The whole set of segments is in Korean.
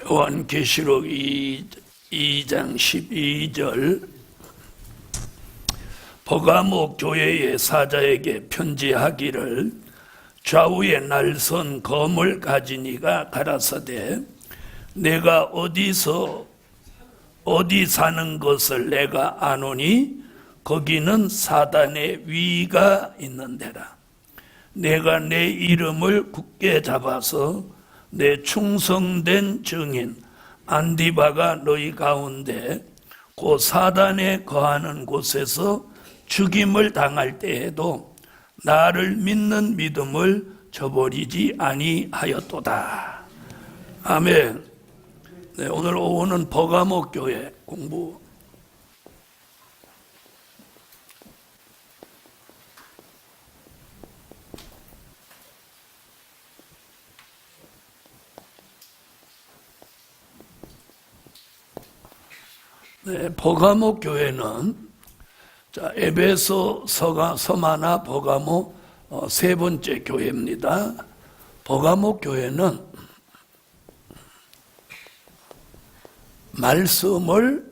요한계시록 2장 12절 버가모 교회의 사자에게 편지하기를 좌우에 날선 검을 가진 이가 가라사대 내가 어디 사는 것을 내가 아노니 거기는 사단의 위가 있는데라. 내가 내 이름을 굳게 잡아서 내 충성된 증인 안디바가 너희 가운데 그 사단에 거하는 곳에서 죽임을 당할 때에도 나를 믿는 믿음을 저버리지 아니하였도다. 아멘. 네, 오늘 오후는 버가모 교회 공부. 네, 버가모 교회는 에베소, 서마나, 버가모 세 번째 교회입니다. 버가모 교회는 말씀을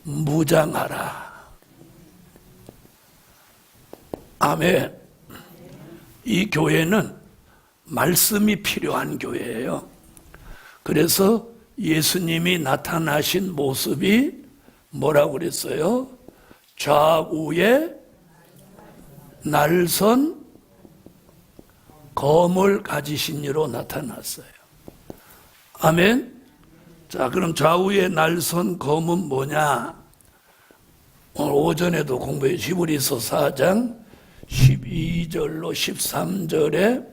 무장하라. 아멘. 이 교회는 말씀이 필요한 교회예요. 그래서 예수님이 나타나신 모습이 뭐라고 그랬어요? 좌우에 날선 검을 가지신 이로 나타났어요. 아멘. 자, 그럼 좌우에 날선 검은 뭐냐? 오늘 오전에도 공부해 히브리서 4장 12절로 13절에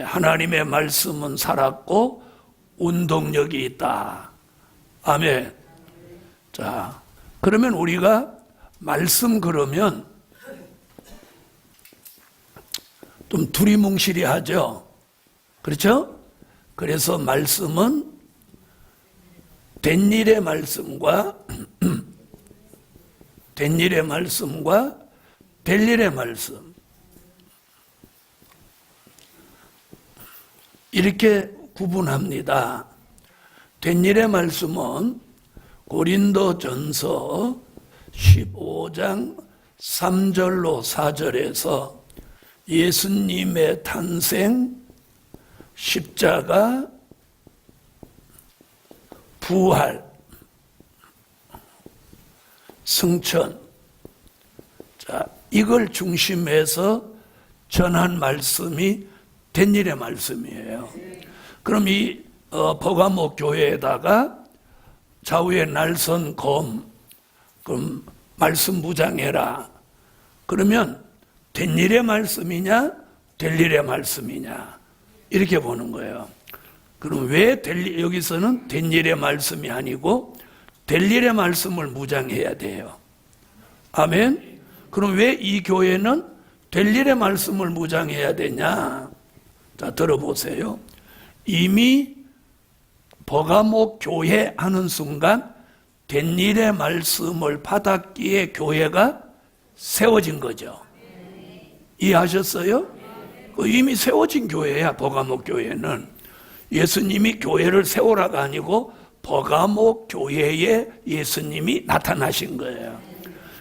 하나님의 말씀은 살았고 운동력이 있다. 아멘. 자, 그러면 우리가 말씀 그러면 좀 두리뭉실이 하죠. 그렇죠? 그래서 말씀은 된 일의 말씀과 된 일의 말씀과 될 일의 말씀 이렇게 구분합니다. 된 일의 말씀은 고린도전서 15장 3절로 4절에서 예수님의 탄생, 십자가, 부활, 승천, 자, 이걸 중심해서 전한 말씀이 된 일의 말씀이에요. 그럼 이 버가모 교회에다가 좌우에 날선 검, 그럼 말씀 무장해라. 그러면 된 일의 말씀이냐, 될 일의 말씀이냐 이렇게 보는 거예요. 그럼 왜 여기서는 된 일의 말씀이 아니고 될 일의 말씀을 무장해야 돼요? 아멘. 그럼 왜 이 교회는 될 일의 말씀을 무장해야 되냐? 자, 들어보세요. 이미 버가모 교회 하는 순간 된 일의 말씀을 받았기에 교회가 세워진 거죠. 이해하셨어요? 이미 세워진 교회야. 버가모 교회는 예수님이 교회를 세우라가 아니고 버가모 교회에 예수님이 나타나신 거예요.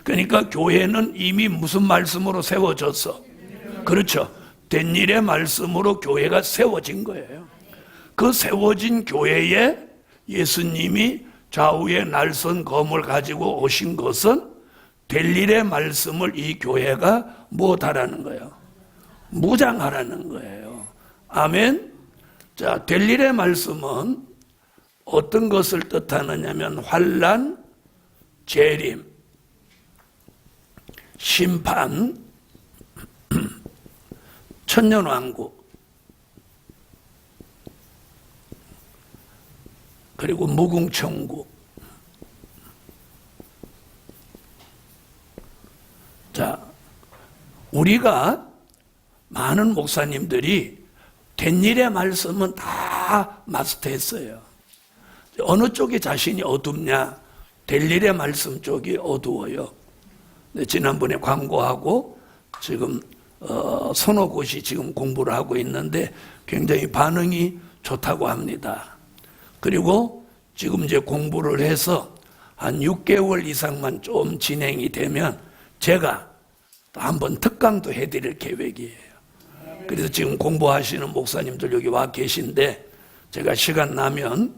그러니까 교회는 이미 무슨 말씀으로 세워졌어? 그렇죠. 된 일의 말씀으로 교회가 세워진 거예요. 그 세워진 교회에 예수님이 좌우에 날선 검을 가지고 오신 것은 될 일의 말씀을 이 교회가 무엇하라는 거예요? 무장하라는 거예요. 아멘. 자, 될 일의 말씀은 어떤 것을 뜻하느냐면 환난, 재림, 심판, 천년왕국, 그리고 무궁천국. 자, 우리가 많은 목사님들이 된 일의 말씀은 다 마스터했어요. 어느 쪽이 자신이 어둡냐? 될 일의 말씀 쪽이 어두워요. 지난번에 광고하고 지금 서너 곳이 지금 공부를 하고 있는데 굉장히 반응이 좋다고 합니다. 그리고 지금 이제 공부를 해서 한 6개월 이상만 좀 진행이 되면 제가 또 한번 특강도 해드릴 계획이에요. 그래서 지금 공부하시는 목사님들 여기 와 계신데 제가 시간 나면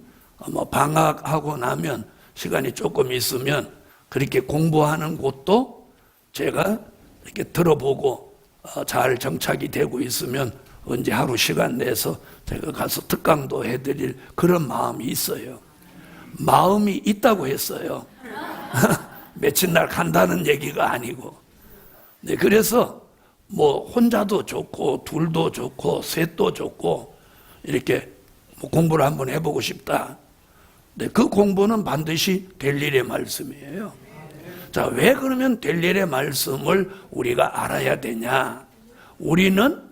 방학하고 나면 시간이 조금 있으면 그렇게 공부하는 곳도 제가 이렇게 들어보고 잘 정착이 되고 있으면 언제 하루 시간 내서 제가 가서 특강도 해드릴 그런 마음이 있어요. 마음이 있다고 했어요. 며칠 날 간다는 얘기가 아니고. 네, 그래서 뭐 혼자도 좋고 둘도 좋고 셋도 좋고 이렇게 뭐 공부를 한번 해보고 싶다. 네, 그 공부는 반드시 될 일의 말씀이에요. 자, 왜 그러면 될 일의 말씀을 우리가 알아야 되냐? 우리는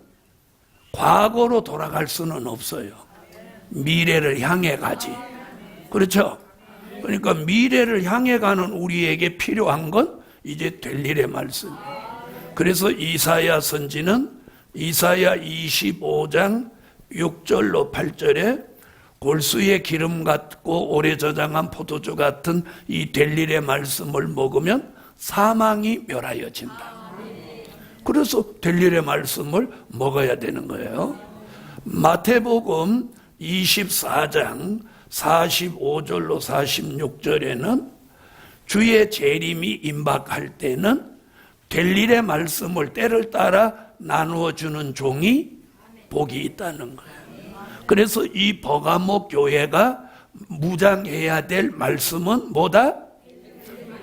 과거로 돌아갈 수는 없어요. 미래를 향해 가지. 그렇죠? 그러니까 미래를 향해 가는 우리에게 필요한 건 이제 될 일의 말씀이에요. 그래서 이사야 선지는 이사야 25장 6절로 8절에 골수의 기름 같고 오래 저장한 포도주 같은 이 될 일의 말씀을 먹으면 사망이 멸하여진다. 그래서 될 일의 말씀을 먹어야 되는 거예요. 마태복음 24장 45절로 46절에는 주의 재림이 임박할 때는 될 일의 말씀을 때를 따라 나누어 주는 종이 복이 있다는 거예요. 그래서 이 버가모 교회가 무장해야 될 말씀은 뭐다?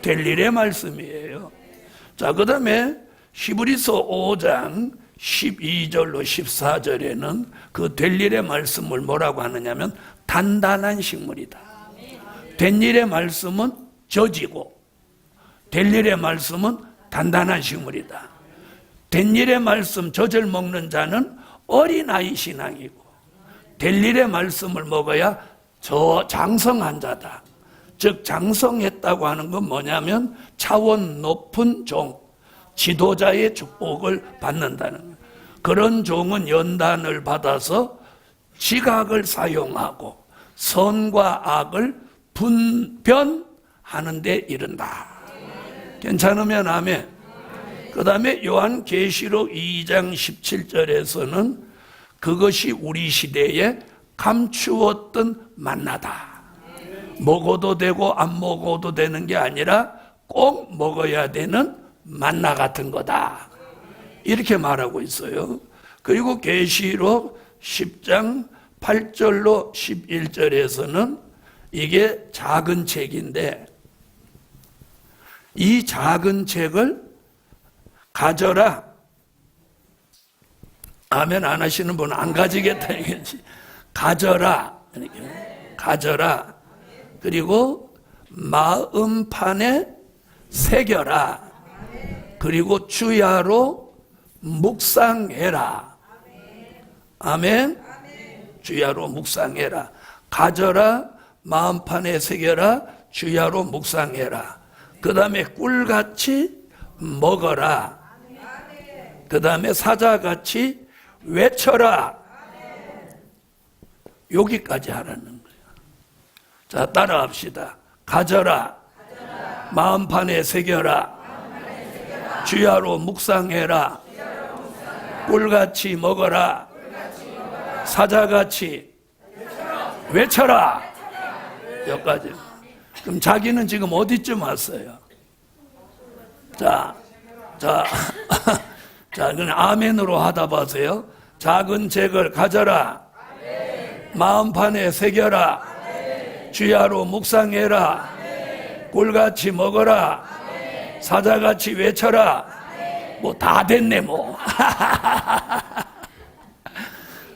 될 일의 말씀이에요. 자, 그 다음에 히브리서 5장 12절로 14절에는 그 될 일의 말씀을 뭐라고 하느냐면 단단한 식물이다. 된 일의 말씀은 젖이고 될 일의 말씀은 단단한 식물이다. 된 일의 말씀 젖을 먹는 자는 어린아이 신앙이고 될 일의 말씀을 먹어야 저 장성한 자다. 즉 장성했다고 하는 건 뭐냐면 차원 높은 종, 지도자의 축복을 받는다는 거예요. 그런 종은 연단을 받아서 지각을 사용하고 선과 악을 분별하는 데 이른다. 괜찮으면 아멘. 그 다음에 요한계시록 2장 17절에서는 그것이 우리 시대에 감추었던 만나다. 먹어도 되고 안 먹어도 되는 게 아니라 꼭 먹어야 되는 만나 같은 거다. 이렇게 말하고 있어요. 그리고 계시록 10장 8절로 11절에서는 이게 작은 책인데 이 작은 책을 가져라. 아멘 안 하시는 분은 안 가지겠다 이거지. 가져라. 이렇게. 가져라. 그리고 마음판에 새겨라. 그리고 주야로 묵상해라. 아멘. 주야로 묵상해라. 가져라. 마음판에 새겨라. 주야로 묵상해라. 그 다음에 꿀같이 먹어라. 그 다음에 사자같이 외쳐라. 여기까지 하라는 거예요. 자, 따라합시다. 가져라. 마음판에 새겨라. 주야로 묵상해라. 꿀같이 먹어라. 사자같이 외쳐라. 여기까지. 그럼 자기는 지금 어디쯤 왔어요? 자, 그냥 아멘으로 하다 보세요. 작은 책을 가져라. 마음판에 새겨라. 주야로 묵상해라. 꿀같이 먹어라. 사자같이 외쳐라. 뭐 다 됐네 뭐.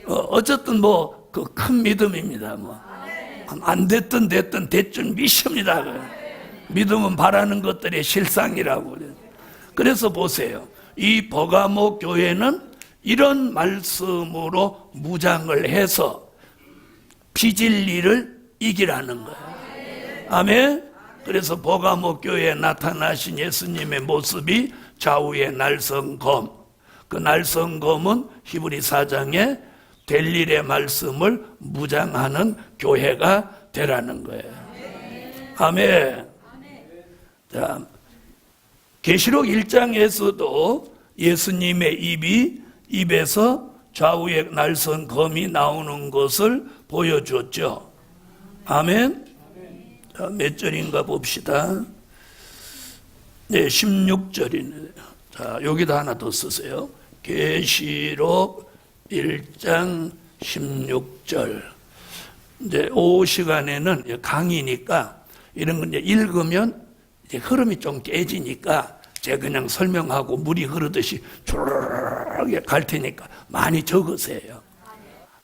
어쨌든 뭐 그 큰 믿음입니다. 뭐 안 됐든 됐든 대충 믿습니다. 믿음은 바라는 것들의 실상이라고. 그래서 보세요. 이 버가모 교회는 이런 말씀으로 무장을 해서 비진리를 이기라는 거예요. 아멘. 그래서 버가모 교회에 나타나신 예수님의 모습이 좌우의 날성검. 그 날성검은 히브리 4장에 될 일의 말씀을 무장하는 교회가 되라는 거예요. 아멘. 자, 계시록 1장에서도 예수님의 입에서 좌우에 날선 검이 나오는 것을 보여줬죠. 아멘. 자, 몇 절인가 봅시다. 네, 16절이네. 자, 여기다 하나 더 쓰세요. 계시록 1장 16절. 이제 오후 시간에는 강의니까 이런 거 이제 읽으면 이제 흐름이 좀 깨지니까 제가 그냥 설명하고 물이 흐르듯이 쭈르르르 갈 테니까 많이 적으세요.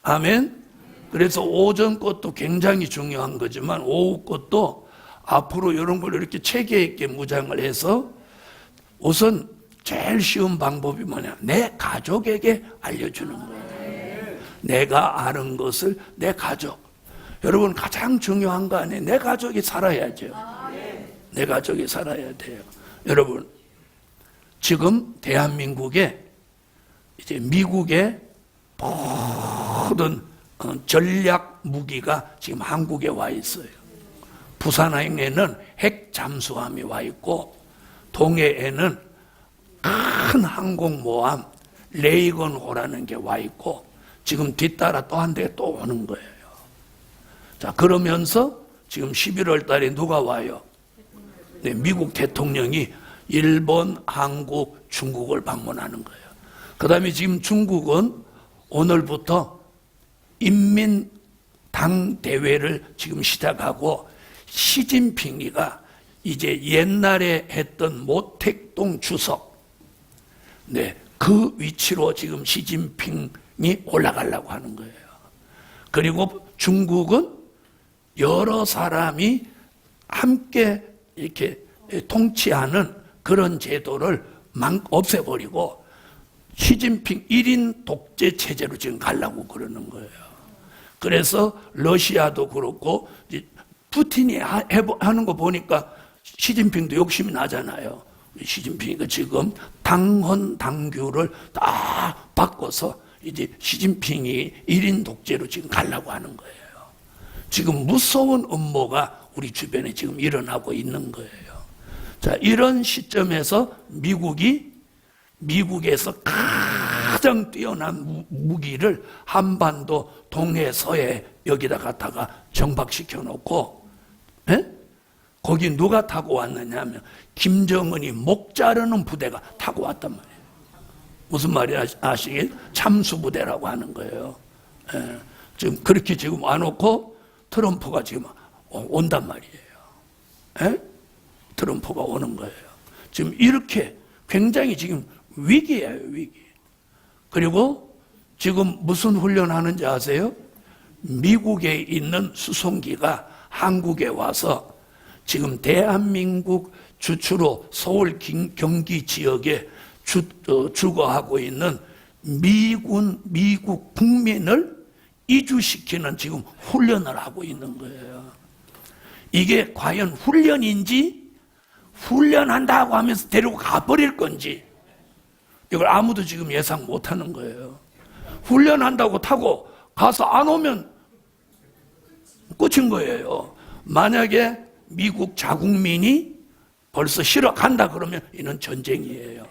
아멘. 그래서 오전 것도 굉장히 중요한 거지만 오후 것도 앞으로 이런 걸 이렇게 체계 있게 무장을 해서 우선 제일 쉬운 방법이 뭐냐? 내 가족에게 알려주는 거예요. 내가 아는 것을 내 가족. 여러분 가장 중요한 거 아니에요? 내 가족이 살아야죠. 내 가족이 살아야 돼요. 여러분 지금 대한민국에 이제 미국의 모든 전략 무기가 지금 한국에 와 있어요. 부산항에는 핵 잠수함이 와 있고 동해에는 큰 항공모함 레이건호라는 게 와 있고 지금 뒤따라 또 한 대 또 오는 거예요. 자, 그러면서 지금 11월 달에 누가 와요? 네, 미국 대통령이 일본, 한국, 중국을 방문하는 거예요. 그 다음에 지금 중국은 오늘부터 인민당대회를 지금 시작하고 시진핑이가 이제 옛날에 했던 모택동 주석, 네, 그 위치로 지금 시진핑이 올라가려고 하는 거예요. 그리고 중국은 여러 사람이 함께 이렇게 통치하는 그런 제도를 없애버리고 시진핑 1인 독재 체제로 지금 가려고 그러는 거예요. 그래서 러시아도 그렇고 푸틴이 하는 거 보니까 시진핑도 욕심이 나잖아요. 시진핑이가 지금 당헌 당규를 다 바꿔서 이제 시진핑이 1인 독재로 지금 가려고 하는 거예요. 지금 무서운 음모가 우리 주변에 지금 일어나고 있는 거예요. 자, 이런 시점에서 미국에서 가장 뛰어난 무기를 한반도 동해 서해 여기다 갖다가 정박시켜 놓고, 거기 누가 타고 왔느냐 하면 김정은이 목 자르는 부대가 타고 왔단 말이에요. 무슨 말이 아시겠? 참수부대라고 하는 거예요. 지금 그렇게 지금 와놓고 트럼프가 지금 온단 말이에요. 트럼프가 오는 거예요. 지금 이렇게 굉장히 지금 위기예요, 위기. 그리고 지금 무슨 훈련하는지 아세요? 미국에 있는 수송기가 한국에 와서 지금 대한민국 주추로 서울 경기 지역에 주거하고 있는 미국 국민을 이주시키는 지금 훈련을 하고 있는 거예요. 이게 과연 훈련인지 훈련한다고 하면서 데리고 가버릴 건지 이걸 아무도 지금 예상 못하는 거예요. 훈련한다고 타고 가서 안 오면 끝인 거예요. 만약에 미국 자국민이 벌써 싫어 간다 그러면 이는 전쟁이에요.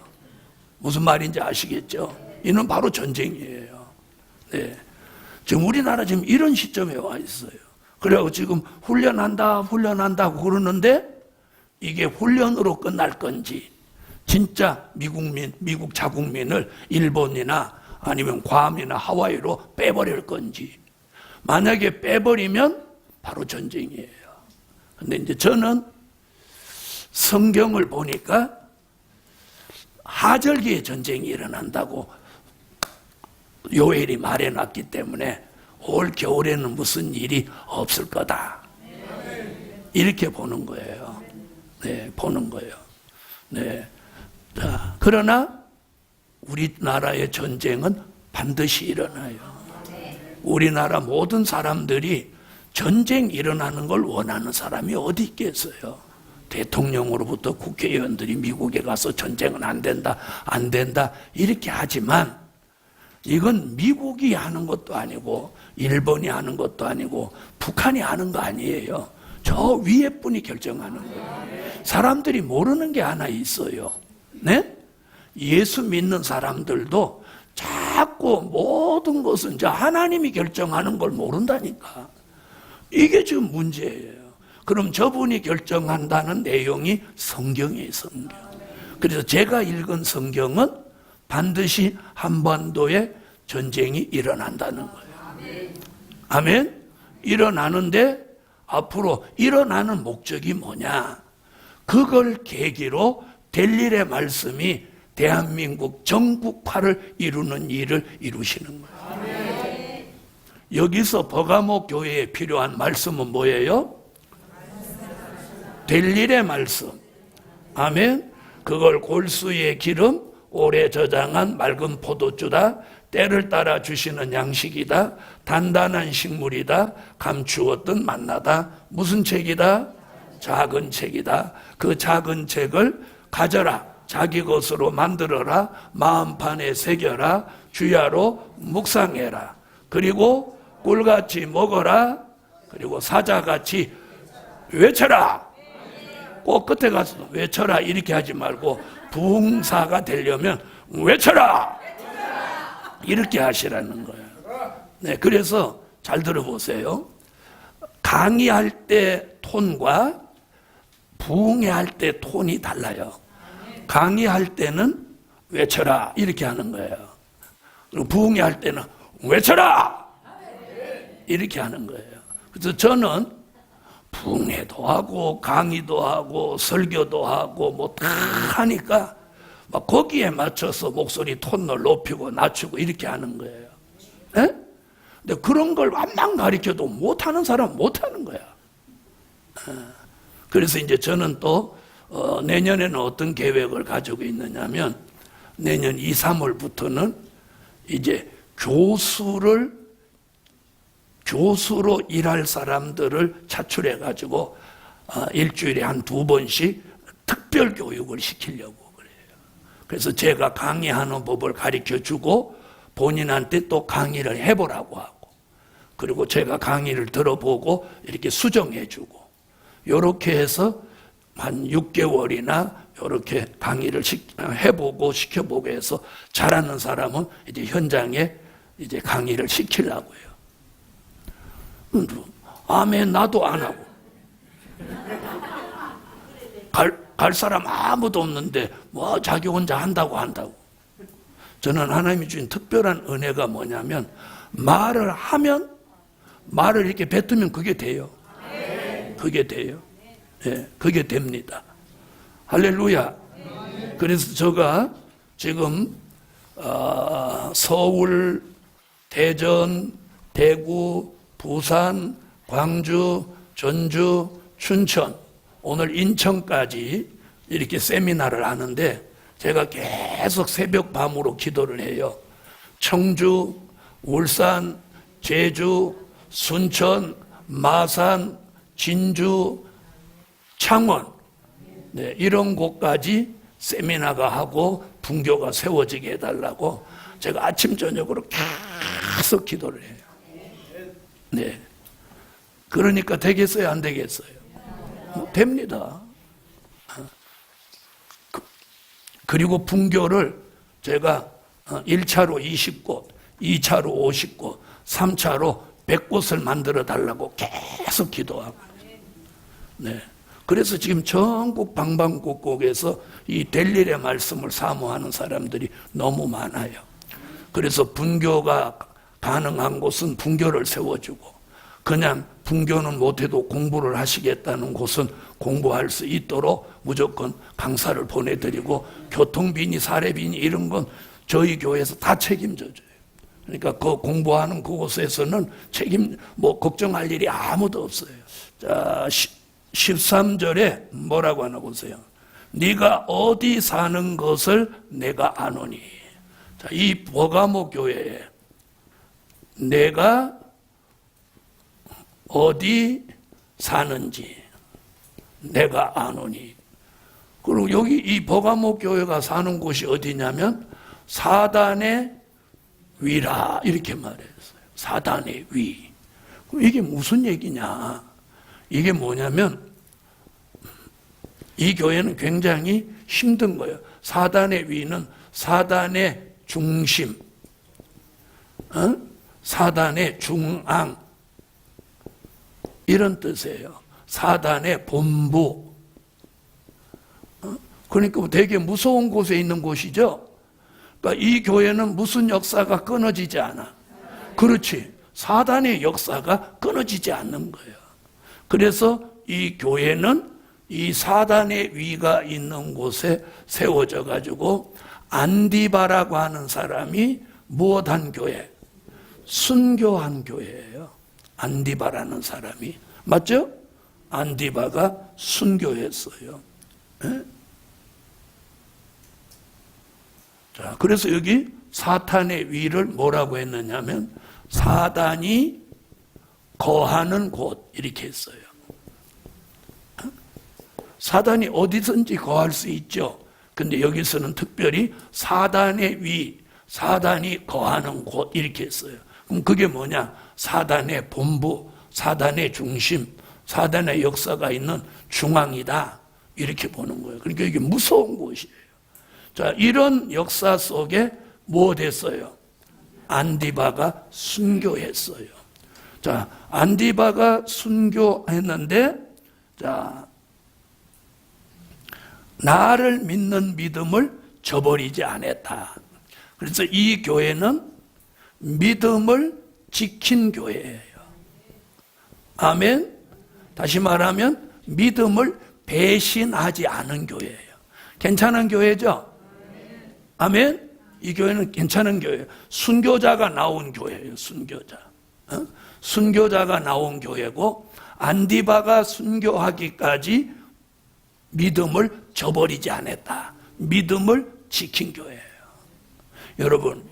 무슨 말인지 아시겠죠? 이는 바로 전쟁이에요. 네. 지금 우리나라 지금 이런 시점에 와 있어요. 그래서 지금 훈련한다고 그러는데 이게 훈련으로 끝날 건지 진짜 미국 자국민을 일본이나 아니면 괌이나 하와이로 빼버릴 건지 만약에 빼버리면 바로 전쟁이에요. 근데 이제 저는 성경을 보니까 하절기에 전쟁이 일어난다고 요엘이 말해놨기 때문에 올 겨울에는 무슨 일이 없을 거다. 이렇게 보는 거예요. 네, 보는 거예요. 네. 자, 그러나 우리나라의 전쟁은 반드시 일어나요. 우리나라 모든 사람들이 전쟁 일어나는 걸 원하는 사람이 어디 있겠어요? 대통령으로부터 국회의원들이 미국에 가서 전쟁은 안 된다 이렇게 하지만 이건 미국이 하는 것도 아니고 일본이 하는 것도 아니고 북한이 하는 거 아니에요. 저 위에 분이 결정하는 거예요. 사람들이 모르는 게 하나 있어요. 네? 예수 믿는 사람들도 자꾸 모든 것은 이제 하나님이 결정하는 걸 모른다니까. 이게 지금 문제예요. 그럼 저분이 결정한다는 내용이 성경이에요, 성경. 그래서 제가 읽은 성경은 반드시 한반도에 전쟁이 일어난다는 거예요. 아멘? 일어나는데 앞으로 일어나는 목적이 뭐냐? 그걸 계기로 될 일의 말씀이 대한민국 전국화를 이루는 일을 이루시는 거예요. 여기서 버가모 교회에 필요한 말씀은 뭐예요? 될 일의 말씀. 아멘. 그걸 골수의 기름, 오래 저장한 맑은 포도주다. 때를 따라 주시는 양식이다. 단단한 식물이다. 감추었던 만나다. 무슨 책이다? 작은 책이다. 그 작은 책을 가져라. 자기 것으로 만들어라. 마음판에 새겨라. 주야로 묵상해라. 그리고 꿀같이 먹어라. 그리고 사자같이 외쳐라. 꼭 끝에 가서 외쳐라 이렇게 하지 말고 부흥사가 되려면 외쳐라 이렇게 하시라는 거예요. 네, 그래서 잘 들어보세요. 강의할 때 톤과 부흥회할 때 톤이 달라요. 강의할 때는 외쳐라 이렇게 하는 거예요. 그리고 부흥회할 때는 외쳐라 이렇게 하는 거예요. 그래서 저는 부흥회도 하고 강의도 하고 설교도 하고 뭐 다 하니까 막 거기에 맞춰서 목소리 톤을 높이고 낮추고 이렇게 하는 거예요. 에? 근데 그런 걸 완만 가르쳐도 못하는 사람 못하는 거야. 그래서 이제 저는 또 내년에는 어떤 계획을 가지고 있느냐면 내년 2, 3월부터는 이제 교수로 일할 사람들을 차출해 가지고 일주일에 한 2번씩 특별 교육을 시키려고 그래요. 그래서 제가 강의하는 법을 가르쳐 주고 본인한테 또 강의를 해보라고 하고 그리고 제가 강의를 들어보고 이렇게 수정해 주고 이렇게 해서 한 6개월이나 이렇게 강의를 해보고 시켜보고 해서 잘하는 사람은 이제 현장에 이제 강의를 시키려고 해요. 아멘 나도 안 하고 갈 사람 아무도 없는데 뭐 자기 혼자 한다고 저는 하나님이 주신 특별한 은혜가 뭐냐면 말을 하면 말을 이렇게 뱉으면 그게 돼요. 그게 돼요. 네, 그게 됩니다. 할렐루야. 그래서 제가 지금 서울, 대전, 대구, 부산, 광주, 전주, 춘천, 오늘 인천까지 이렇게 세미나를 하는데 제가 계속 새벽 밤으로 기도를 해요. 청주, 울산, 제주, 순천, 마산, 진주, 창원 네, 이런 곳까지 세미나가 하고 분교가 세워지게 해달라고 제가 아침 저녁으로 계속 기도를 해요. 네. 그러니까 되겠어요, 안 되겠어요? 됩니다. 그리고 분교를 제가 1차로 20곳, 2차로 50곳, 3차로 100곳을 만들어 달라고 계속 기도하고. 네. 그래서 지금 전국 방방곡곡에서 이 될 일의 말씀을 사모하는 사람들이 너무 많아요. 그래서 분교가 가능한 곳은 분교를 세워주고 그냥 분교는 못해도 공부를 하시겠다는 곳은 공부할 수 있도록 무조건 강사를 보내드리고 교통비니 사례비니 이런 건 저희 교회에서 다 책임져줘요. 그러니까 그 공부하는 그곳에서는 걱정할 일이 아무도 없어요. 자, 13절에 뭐라고 하나 보세요. 네가 어디 사는 것을 내가 아노니. 자, 이 버가모 교회에 내가 어디 사는지 내가 아노니. 그리고 여기 이 버가모 교회가 사는 곳이 어디냐면 사단의 위라 이렇게 말했어요. 사단의 위. 그럼 이게 무슨 얘기냐? 이게 뭐냐면 이 교회는 굉장히 힘든 거예요. 사단의 위는 사단의 중심, 사단의 중앙 이런 뜻이에요. 사단의 본부. 그러니까 되게 무서운 곳에 있는 곳이죠. 그러니까 이 교회는 무슨 역사가 끊어지지 않아. 그렇지. 사단의 역사가 끊어지지 않는 거예요. 그래서 이 교회는 이 사단의 위가 있는 곳에 세워져 가지고 안디바라고 하는 사람이 무엇한 교회? 순교한 교회예요. 안디바라는 사람이. 맞죠? 안디바가 순교했어요. 네? 자, 그래서 여기 사탄의 위를 뭐라고 했느냐면 사단이 거하는 곳 이렇게 했어요. 사단이 어디든지 거할 수 있죠. 근데 여기서는 특별히 사단의 위, 사단이 거하는 곳 이렇게 했어요. 그럼 그게 뭐냐? 사단의 본부, 사단의 중심, 사단의 역사가 있는 중앙이다 이렇게 보는 거예요. 그러니까 이게 무서운 곳이에요. 자, 이런 역사 속에 뭐 됐어요? 안디바가 순교했어요. 자, 안디바가 순교했는데, 자, 나를 믿는 믿음을 저버리지 않았다. 그래서 이 교회는 믿음을 지킨 교회예요. 아멘. 다시 말하면 믿음을 배신하지 않은 교회예요. 괜찮은 교회죠? 아멘. 이 교회는 괜찮은 교회예요. 순교자가 나온 교회예요. 순교자. 순교자가 나온 교회고 안디바가 순교하기까지 믿음을 저버리지 않았다. 믿음을 지킨 교회예요. 여러분,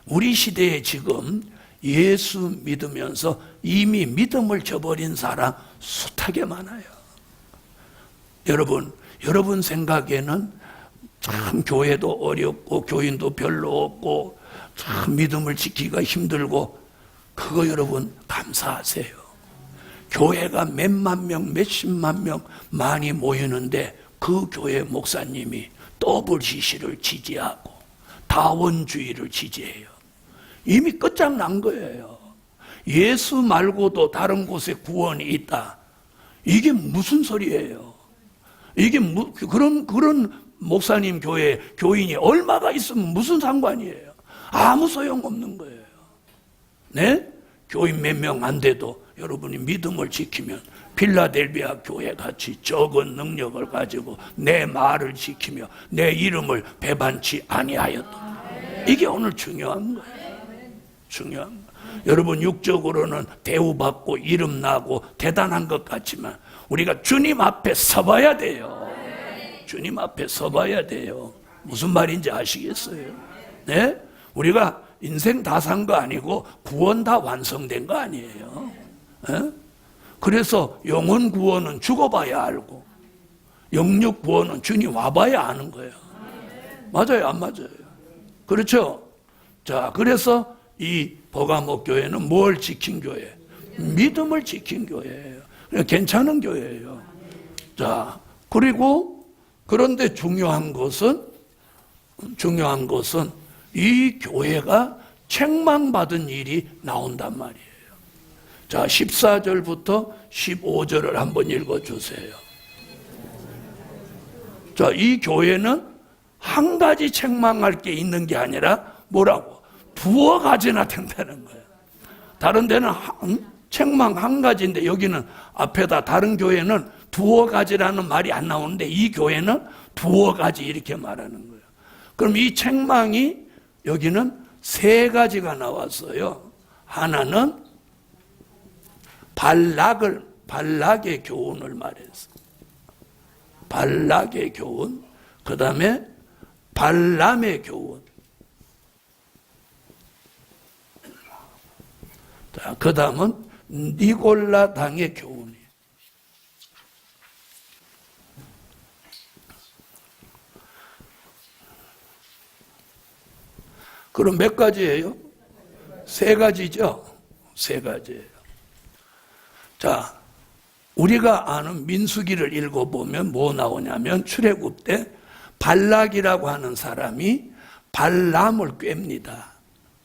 우리 시대에 지금 예수 믿으면서 이미 믿음을 저버린 사람 숱하게 많아요. 여러분 생각에는 참 교회도 어렵고 교인도 별로 없고 참 믿음을 지키기가 힘들고 그거 여러분 감사하세요. 교회가 몇만 명, 몇십만 명 많이 모이는데 그 교회 목사님이 WCC를 지지하고 다원주의를 지지해요. 이미 끝장난 거예요. 예수 말고도 다른 곳에 구원이 있다. 이게 무슨 소리예요? 이게 그런 목사님 교회 교인이 얼마가 있으면 무슨 상관이에요? 아무 소용없는 거예요. 네? 교인 몇 명 안 돼도 여러분이 믿음을 지키면 필라델비아 교회 같이 적은 능력을 가지고 내 말을 지키며 내 이름을 배반치 아니하였다. 이게 오늘 중요한 거예요. 중요한 거예요. 여러분 육적으로는 대우받고 이름 나고 대단한 것 같지만 우리가 주님 앞에 서봐야 돼요. 주님 앞에 서봐야 돼요. 무슨 말인지 아시겠어요? 네? 우리가 인생 다 산 거 아니고 구원 다 완성된 거 아니에요. 네? 그래서 영혼 구원은 죽어봐야 알고 영육 구원은 주님 와봐야 아는 거예요. 맞아요, 안 맞아요? 그렇죠? 자, 그래서 이 버가모 교회는 뭘 지킨 교회? 믿음을 지킨 교회예요. 괜찮은 교회예요. 자, 그리고 그런데 중요한 것은 이 교회가 책망받은 일이 나온단 말이에요. 자, 14절부터 15절을 한번 읽어주세요. 자, 이 교회는 한 가지 책망할 게 있는 게 아니라 뭐라고? 두어 가지나 된다는 거예요. 다른 데는 책망 한 가지인데 여기는 앞에다 다른 교회는 두어 가지라는 말이 안 나오는데 이 교회는 두어 가지 이렇게 말하는 거예요. 그럼 이 책망이 여기는 세 가지가 나왔어요. 하나는 발락의 교훈을 말했어. 발락의 교훈. 그 다음에 발람의 교훈. 자, 그 다음은 니골라 당의 교훈이에요. 그럼 몇 가지예요? 세 가지죠. 세 가지예요. 자, 우리가 아는 민수기를 읽어보면 뭐 나오냐면 출애굽 때 발락이라고 하는 사람이 발람을 꿰입니다.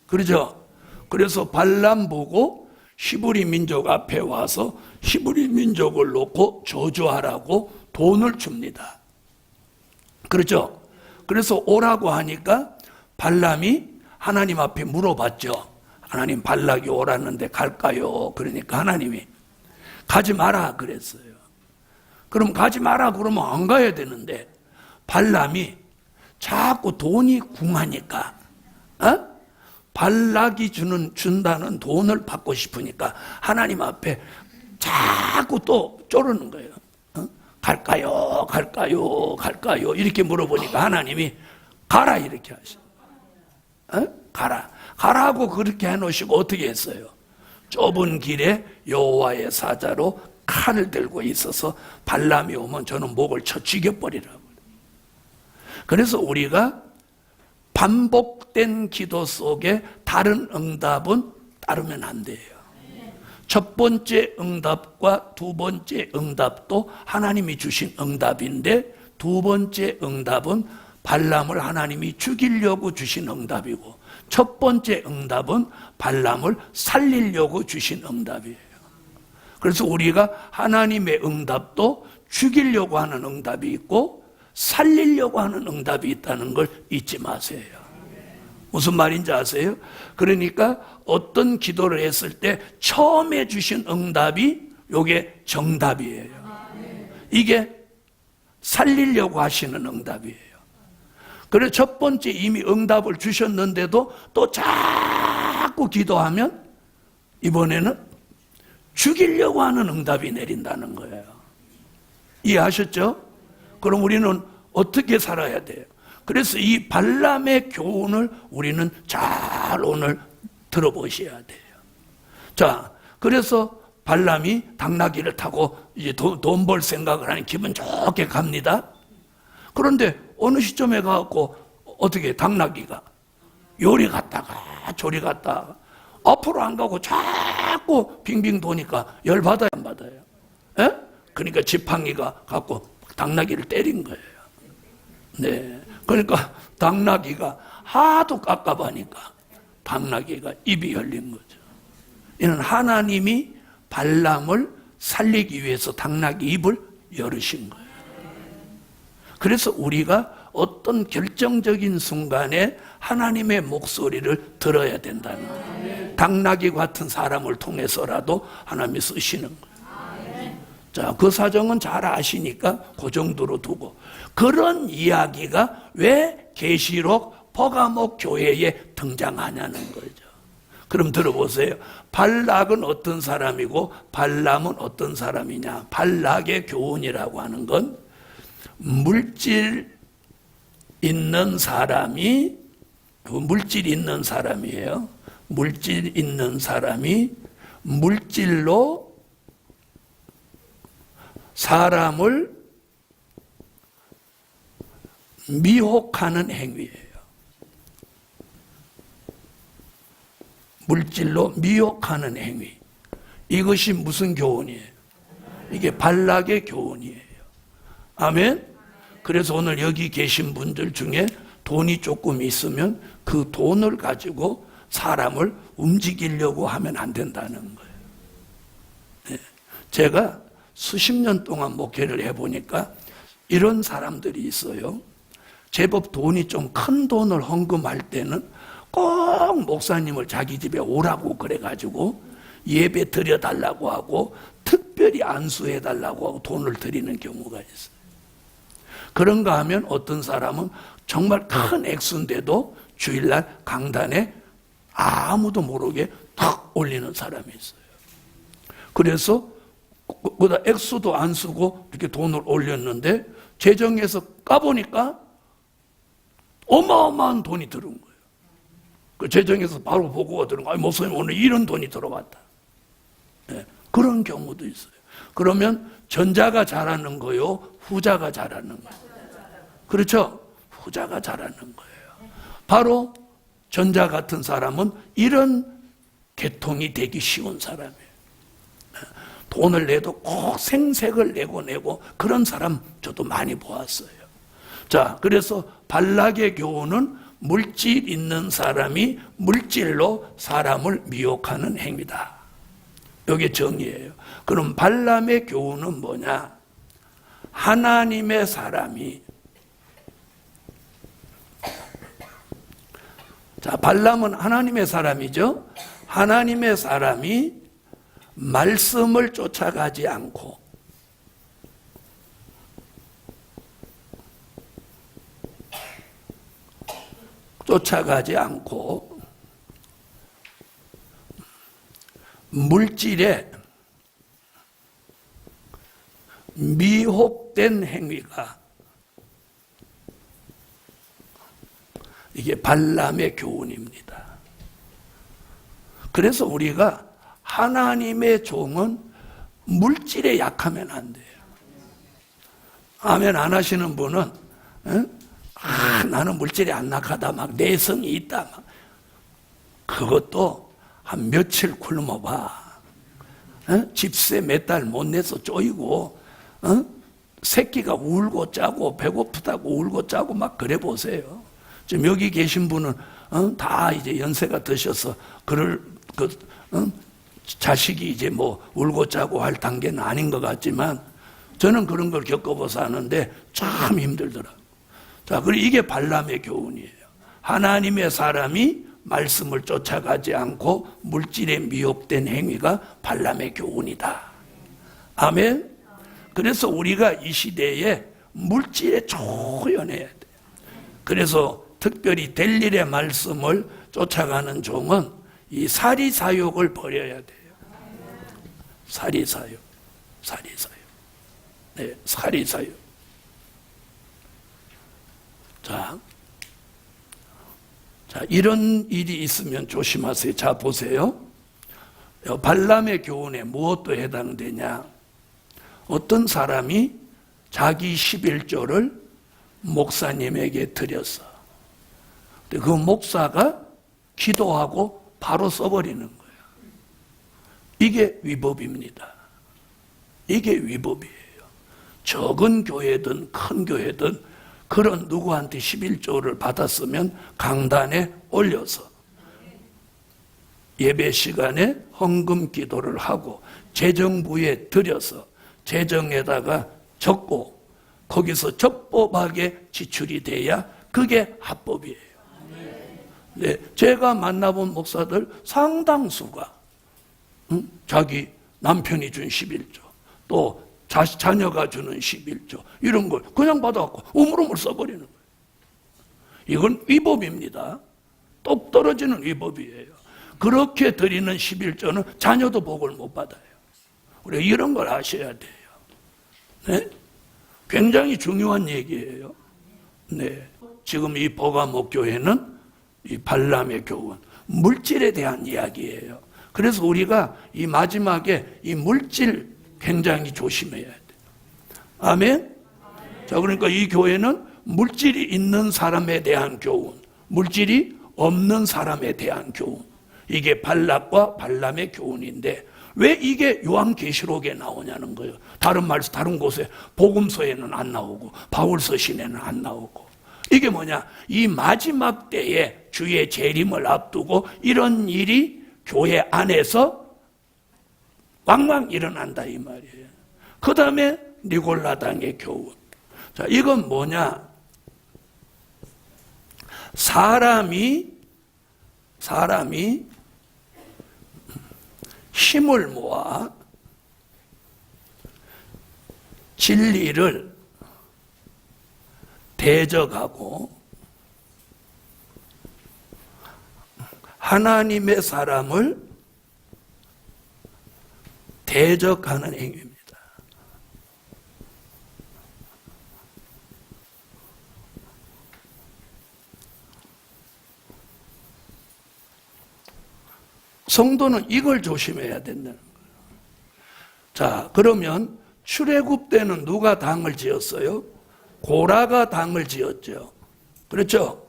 그렇죠? 그래서 발람 보고 히브리 민족 앞에 와서 히브리 민족을 놓고 저주하라고 돈을 줍니다. 그렇죠? 그래서 오라고 하니까 발람이 하나님 앞에 물어봤죠. 하나님, 발락이 오라는데 갈까요? 그러니까 하나님이 가지 마라 그랬어요. 그럼 가지 마라 그러면 안 가야 되는데 발람이 자꾸 돈이 궁하니까 발락이 준다는 돈을 받고 싶으니까 하나님 앞에 자꾸 또 쪼르는 거예요. 갈까요? 갈까요? 갈까요? 이렇게 물어보니까 하나님이 가라 이렇게 하셔. 가라. 가라고 그렇게 해놓으시고 어떻게 했어요? 좁은 길에 여호와의 사자로 칼을 들고 있어서 발람이 오면 저는 목을 쳐 죽여버리라고. 그래서 우리가 반복된 기도 속에 다른 응답은 따르면 안 돼요. 첫 번째 응답과 두 번째 응답도 하나님이 주신 응답인데 두 번째 응답은 발람을 하나님이 죽이려고 주신 응답이고 첫 번째 응답은 발람을 살리려고 주신 응답이에요. 그래서 우리가 하나님의 응답도 죽이려고 하는 응답이 있고 살리려고 하는 응답이 있다는 걸 잊지 마세요. 무슨 말인지 아세요? 그러니까 어떤 기도를 했을 때 처음에 주신 응답이 이게 정답이에요. 이게 살리려고 하시는 응답이에요. 그래서 첫 번째 이미 응답을 주셨는데도 또 자꾸 기도하면 이번에는 죽이려고 하는 응답이 내린다는 거예요. 이해하셨죠? 그럼 우리는 어떻게 살아야 돼요? 그래서 이 발람의 교훈을 우리는 잘 오늘 들어보셔야 돼요. 자, 그래서 발람이 당나귀를 타고 이제 돈 벌 생각을 하니 기분 좋게 갑니다. 그런데 어느 시점에 가고 어떻게 당나귀가 요리 갔다가 저리 갔다가 앞으로 안 가고 자꾸 빙빙 도니까 열받아요, 안 받아요? 에? 그러니까 지팡이가 갖고 당나귀를 때린 거예요. 네. 그러니까 당나귀가 하도 깝깝하니까 당나귀가 입이 열린 거죠. 이는 하나님이 발람을 살리기 위해서 당나귀 입을 열으신 거예요. 그래서 우리가 어떤 결정적인 순간에 하나님의 목소리를 들어야 된다는 거예요. 당나귀 같은 사람을 통해서라도 하나님이 쓰시는 거예요. 자, 그 사정은 잘 아시니까 그 정도로 두고 그런 이야기가 왜 계시록 버가목 교회에 등장하냐는 거죠. 그럼 들어보세요. 발락은 어떤 사람이고 발람은 어떤 사람이냐. 발락의 교훈이라고 하는 건 물질 있는 사람이 물질 있는 사람이에요. 물질 있는 사람이 물질로 사람을 미혹하는 행위예요. 물질로 미혹하는 행위. 이것이 무슨 교훈이에요? 이게 발락의 교훈이에요. 아멘? 그래서 오늘 여기 계신 분들 중에 돈이 조금 있으면 그 돈을 가지고 사람을 움직이려고 하면 안 된다는 거예요. 네. 제가 수십 년 동안 목회를 해보니까 이런 사람들이 있어요. 제법 돈이 좀 큰 돈을 헌금할 때는 꼭 목사님을 자기 집에 오라고 그래가지고 예배 드려달라고 하고 특별히 안수해달라고 하고 돈을 드리는 경우가 있어요. 그런가 하면 어떤 사람은 정말 큰 액수인데도 주일날 강단에 아무도 모르게 탁 올리는 사람이 있어요. 그래서 그보다 액수도 안 쓰고 이렇게 돈을 올렸는데 재정에서 까보니까 어마어마한 돈이 들어온 거예요. 그 재정에서 바로 보고가 들어온 거예요. 목사님 오늘 이런 돈이 들어왔다. 네, 그런 경우도 있어요. 그러면 전자가 잘하는 거요, 후자가 잘하는 거예요. 그렇죠? 후자가 잘하는 거예요. 바로 전자 같은 사람은 이런 개통이 되기 쉬운 사람이에요. 돈을 내도 꼭 생색을 내고 그런 사람 저도 많이 보았어요. 자, 그래서 발락의 교훈은 물질 있는 사람이 물질로 사람을 미혹하는 행위다. 이게 정의예요. 그럼 발람의 교훈은 뭐냐? 하나님의 사람이, 자, 발람은 하나님의 사람이죠. 하나님의 사람이 말씀을 쫓아가지 않고 물질에 미혹된 행위가, 이게 발람의 교훈입니다. 그래서 우리가 하나님의 종은 물질에 약하면 안 돼요. 아멘 안 하시는 분은 나는 물질이 안 약하다, 막 내성이 있다, 막. 그것도 한 며칠 굶어봐. 집세 몇 달 못 내서 쪼이고, 새끼가 울고 짜고 배고프다고 울고 짜고 막 그래 보세요. 지금 여기 계신 분은 다 이제 연세가 드셔서 자식이 이제 뭐 울고 짜고 할 단계는 아닌 것 같지만 저는 그런 걸 겪어봐서 아는데 참 힘들더라고요. 자, 그리고 이게 발람의 교훈이에요. 하나님의 사람이 말씀을 쫓아가지 않고 물질에 미혹된 행위가 발람의 교훈이다. 아멘. 그래서 우리가 이 시대에 물질에 초연해야 돼요. 그래서 특별히 델릴의 말씀을 쫓아가는 종은 이 사리사욕을 버려야 돼요. 사리사욕. 네, 사리사욕. 자, 이런 일이 있으면 조심하세요. 자, 보세요. 발람의 교훈에 무엇도 해당되냐? 어떤 사람이 자기 11조를 목사님에게 드렸어. 근데 그 목사가 기도하고 바로 써버리는 거예요. 이게 위법입니다. 이게 위법이에요. 적은 교회든 큰 교회든 그런 누구한테 11조를 받았으면 강단에 올려서 예배 시간에 헌금 기도를 하고 재정부에 드려서 재정에다가 적고 거기서 적법하게 지출이 돼야 그게 합법이에요. 네, 제가 만나본 목사들 상당수가 자기 남편이 준 11조 또 자녀가 주는 11조 이런 걸 그냥 받아갖고 우물우물 써버리는 거예요. 이건 위법입니다. 똑 떨어지는 위법이에요. 그렇게 드리는 11조는 자녀도 복을 못 받아요. 우리가 이런 걸 아셔야 돼요. 네? 굉장히 중요한 얘기예요. 네. 지금 이 버가목 교회는 이 발람의 교훈, 물질에 대한 이야기예요. 그래서 우리가 이 마지막에 이 물질 굉장히 조심해야 돼요. 아멘? 자, 그러니까 이 교회는 물질이 있는 사람에 대한 교훈, 물질이 없는 사람에 대한 교훈. 이게 발락과 발람의 교훈인데 왜 이게 요한계시록에 나오냐는 거예요. 다른 곳에 복음서에는 안 나오고 바울서 신에는 안 나오고. 이게 뭐냐? 이 마지막 때에 주의 재림을 앞두고 이런 일이 교회 안에서 왕왕 일어난다 이 말이에요. 그 다음에 니골라당의 교훈. 자, 이건 뭐냐? 사람이 힘을 모아 진리를 대적하고 하나님의 사람을 대적하는 행위입니다. 성도는 이걸 조심해야 된다는 거예요. 자, 그러면 출애굽 때는 누가 당을 지었어요? 고라가 당을 지었죠. 그렇죠?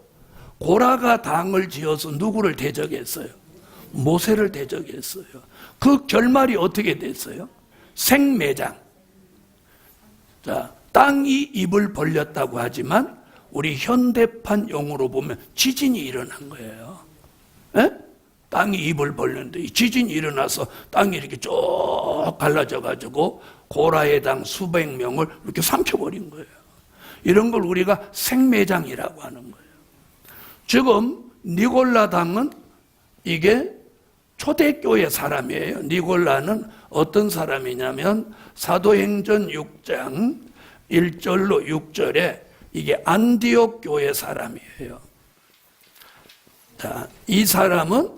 고라가 당을 지어서 누구를 대적했어요? 모세를 대적했어요. 그 결말이 어떻게 됐어요? 생매장. 자, 땅이 입을 벌렸다고 하지만 우리 현대판 용어로 보면 지진이 일어난 거예요. 에? 땅이 입을 벌렸는데 이 지진이 일어나서 땅이 이렇게 쭉 갈라져 가지고 고라해당 수백 명을 이렇게 삼켜버린 거예요. 이런 걸 우리가 생매장이라고 하는 거예요. 지금 니골라당은 이게 초대교회 사람이에요. 니골라는 어떤 사람이냐면 사도행전 6장 1절로 6절에 이게 안디옥 교회 사람이에요. 자, 이 사람은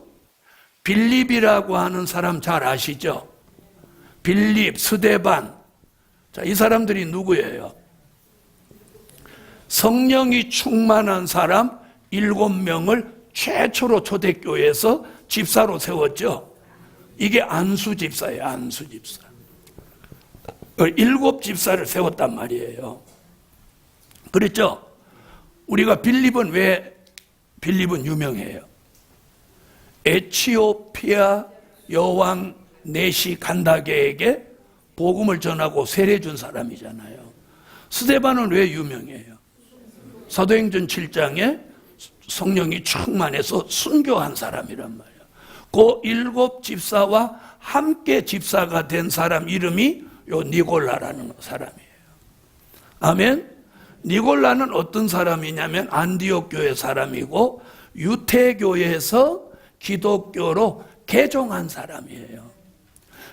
빌립이라고 하는 사람 잘 아시죠? 빌립, 스데반. 자, 이 사람들이 누구예요? 성령이 충만한 사람 7명을 최초로 초대교회에서 집사로 세웠죠. 이게 안수 집사예요. 안수 집사. 7 집사를 세웠단 말이에요. 그렇죠? 우리가 빌립은 왜 빌립은 유명해요? 에티오피아 여왕 네시 간다게에게 복음을 전하고 세례 준 사람이잖아요. 스데반은 왜 유명해요? 사도행전 7장에 성령이 충만해서 순교한 사람이란 말이에요. 그 7 집사와 함께 집사가 된 사람 이름이 요 니골라라는 사람이에요. 아멘. 니골라는 어떤 사람이냐면 안디옥 교회 사람이고 유태교에서 기독교로 개종한 사람이에요.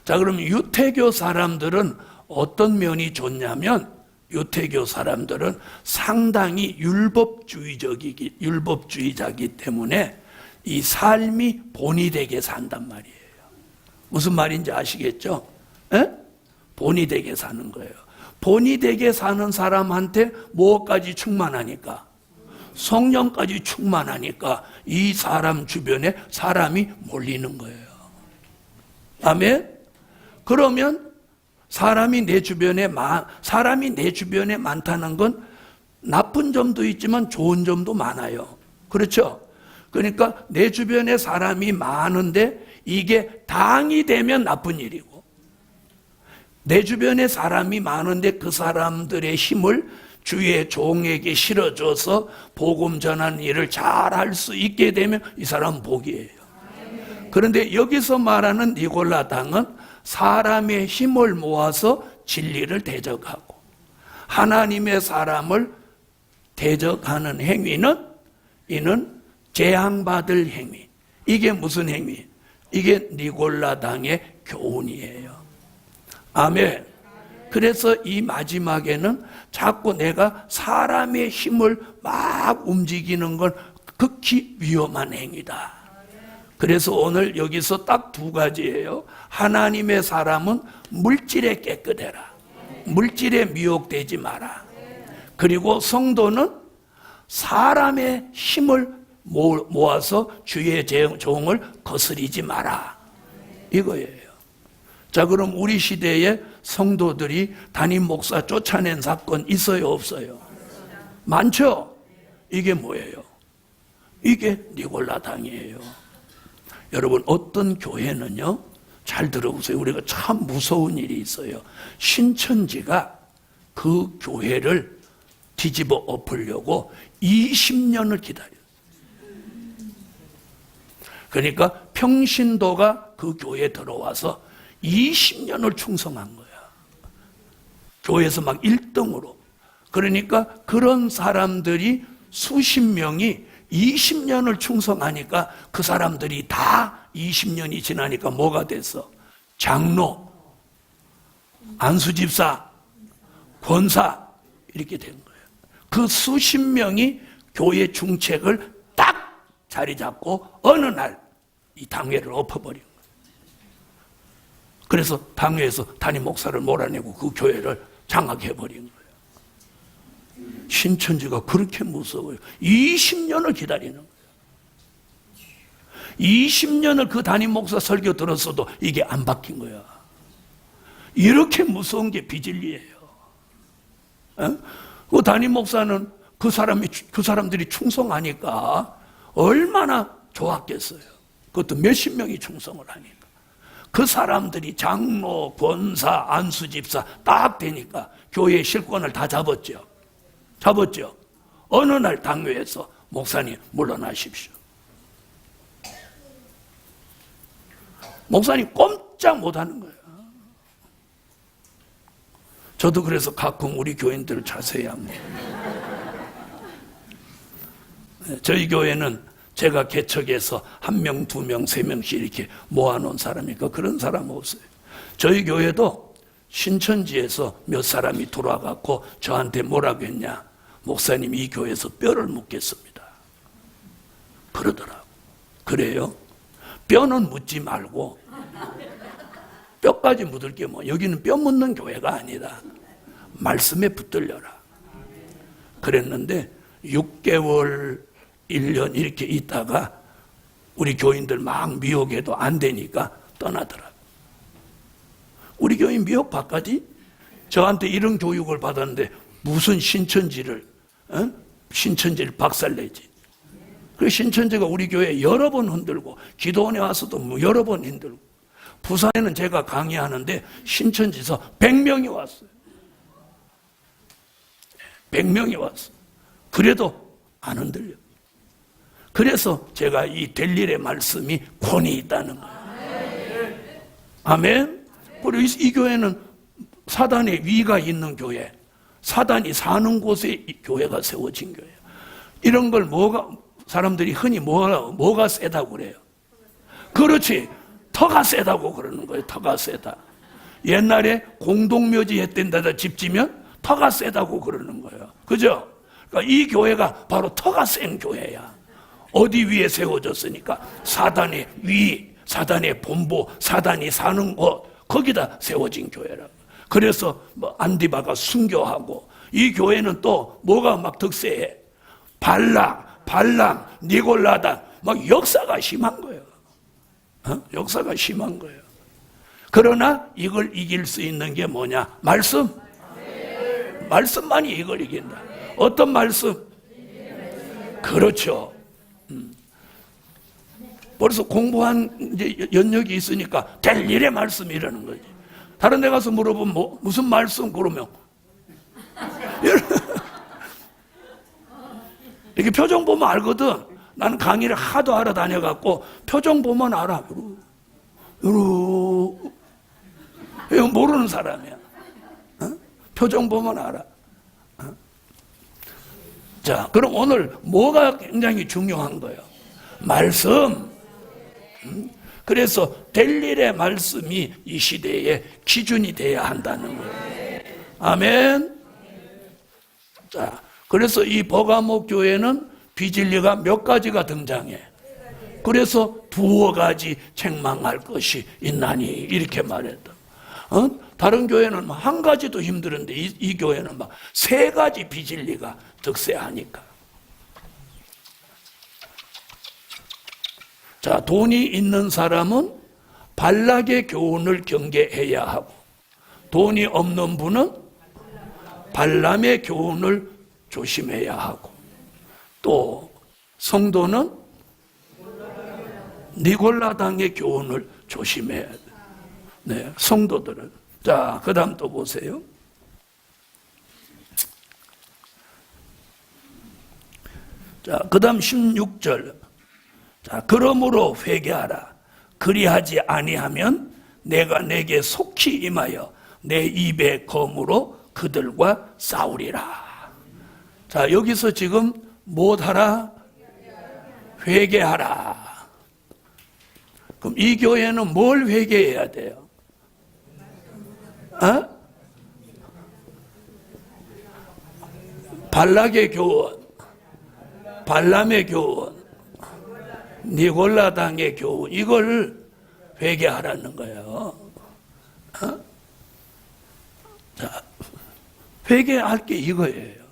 자, 그럼 유태교 사람들은 어떤 면이 좋냐면 유태교 사람들은 상당히 율법주의자이기 때문에 이 삶이 본이 되게 산단 말이에요. 무슨 말인지 아시겠죠? 에? 본이 되게 사는 거예요. 본이 되게 사는 사람한테 뭐까지 충만하니까? 성령까지 충만하니까 이 사람 주변에 사람이 몰리는 거예요. 아멘? 그러면 사람이 내 주변에 많다는 건 나쁜 점도 있지만 좋은 점도 많아요. 그렇죠? 그러니까 내 주변에 사람이 많은데 이게 당이 되면 나쁜 일이고, 내 주변에 사람이 많은데 그 사람들의 힘을 주의 종에게 실어줘서 복음 전하는 일을 잘 할 수 있게 되면 이 사람은 복이에요. 그런데 여기서 말하는 니골라 당은 사람의 힘을 모아서 진리를 대적하고 하나님의 사람을 대적하는 행위는 이는 재앙받을 행위. 이게 무슨 행위? 이게 니골라 당의 교훈이에요. 아멘. 그래서 이 마지막에는 자꾸 내가 사람의 힘을 막 움직이는 건 극히 위험한 행위다. 그래서 오늘 여기서 딱 2가지예요. 하나님의 사람은 물질에 깨끗해라. 물질에 미혹되지 마라. 그리고 성도는 사람의 힘을 모아서 주의 종을 거스리지 마라. 이거예요. 자, 그럼 우리 시대에 성도들이 담임 목사 쫓아낸 사건 있어요, 없어요? 많죠? 이게 뭐예요? 이게 니골라 당이에요. 여러분, 어떤 교회는요, 잘 들어보세요. 우리가 참 무서운 일이 있어요. 신천지가 그 교회를 뒤집어 엎으려고 20년을 기다렸어요. 그러니까 평신도가 그 교회에 들어와서 20년을 충성한 거야. 교회에서 막 1등으로. 그러니까 그런 사람들이 수십 명이 20년을 충성하니까 그 사람들이 다 20년이 지나니까 뭐가 됐어? 장로, 안수집사, 권사 이렇게 된 거예요. 그 수십 명이 교회 중책을 딱 자리 잡고 어느 날 이 당회를 엎어버린 거예요. 그래서 당회에서 담임 목사를 몰아내고 그 교회를 장악해버린 거예요. 신천지가 그렇게 무서워요. 20년을 기다리는 거예요. 20년을 그 담임 목사 설교 들었어도 이게 안 바뀐 거야. 이렇게 무서운 게 비진리예요. 그 담임 목사는 그 사람들이 충성하니까 얼마나 좋았겠어요. 그것도 몇십 명이 충성을 하니까. 그 사람들이 장로, 권사, 안수집사 딱 되니까 교회의 실권을 다 잡았죠. 잡았죠. 어느 날 당회에서 목사님 물러나십시오. 목사님 꼼짝 못하는 거예요. 저도 그래서 가끔 우리 교인들을 자세히 합니다. 저희 교회는 제가 개척해서 1명, 2명, 3명씩 이렇게 모아놓은 사람이니까 그런 사람 없어요. 저희 교회도 신천지에서 몇 사람이 돌아갔고 저한테 뭐라고 했냐. 목사님 이 교회에서 뼈를 묻겠습니다. 그러더라고. 그래요? 뼈는 묻지 말고 뼈까지 묻을 게 뭐, 여기는 뼈 묻는 교회가 아니다. 말씀에 붙들려라. 그랬는데 6개월 1년 이렇게 있다가 우리 교인들 막 미혹해도 안 되니까 떠나더라고. 우리 교인 미혹 받까지 저한테 이런 교육을 받았는데 무슨 신천지를 박살내지. 그 신천지가 우리 교회 여러 번 흔들고 기도원에 와서도 여러 번 흔들고 부산에는 제가 강의하는데 신천지에서 100명이 왔어요. 100명이 왔어요. 그래도 안 흔들려. 그래서 제가 이 될 일의 말씀이 권위 있다는 거예요. 아멘. 그리고 이 교회는 사단의 위가 있는 교회, 사단이 사는 곳에 이 교회가 세워진 교회예요. 이런 걸 사람들이 흔히 뭐가 세다고 그래요? 그렇지. 터가 세다고 그러는 거예요. 터가 세다. 옛날에 공동묘지 했던 데다 집 지면 터가 세다고 그러는 거예요. 그죠? 그러니까 이 교회가 바로 터가 센 교회야. 어디 위에 세워졌으니까 사단의 위, 사단의 본부, 사단이 사는 곳 거기다 세워진 교회라고. 그래서 안디바가 순교하고 이 교회는 또 뭐가 막 득세해. 발람, 니골라단 막 역사가 심한 거예요. 역사가 심한 거예요. 그러나 이걸 이길 수 있는 게 뭐냐? 말씀. 말씀만이 이걸 이긴다. 어떤 말씀? 그렇죠. 벌써 공부한 이제 연력이 있으니까 될 일의 말씀이라는 거지. 다른 데 가서 물어보면 무슨 말씀 그러면 이렇게 표정 보면 알거든. 나는 강의를 하도 하러 다녀갖고 표정 보면 알아. 이거 모르는 사람이야. 표정 보면 알아. 자, 그럼 오늘 뭐가 굉장히 중요한 거예요? 말씀. 그래서 될 일의 말씀이 이 시대의 기준이 돼야 한다는 거예요. 아멘. 자, 그래서 이 버가모 교회는 비진리가 몇 가지가 등장해. 그래서 두어 가지 책망할 것이 있나니 이렇게 말했다. 다른 교회는 한 가지도 힘들은데 이 교회는 막 세 가지 비진리가 득세하니까. 자, 돈이 있는 사람은 발락의 교훈을 경계해야 하고, 돈이 없는 분은 발람의 교훈을 조심해야 하고, 또 성도는 니골라당의 교훈을 조심해야 돼. 네, 성도들은. 자, 그 다음 또 보세요. 자, 그 다음 16절. 자, 그러므로 회개하라. 그리하지 아니하면 내가 내게 속히 임하여 내 입의 검으로 그들과 싸우리라. 자, 여기서 지금 못하라? 회개하라. 그럼 이 교회는 뭘 회개해야 돼요? 발락의 교훈, 발람의 교훈, 니골라당의 교훈, 이걸 회개하라는 거예요. 자, 회개할 게 이거예요.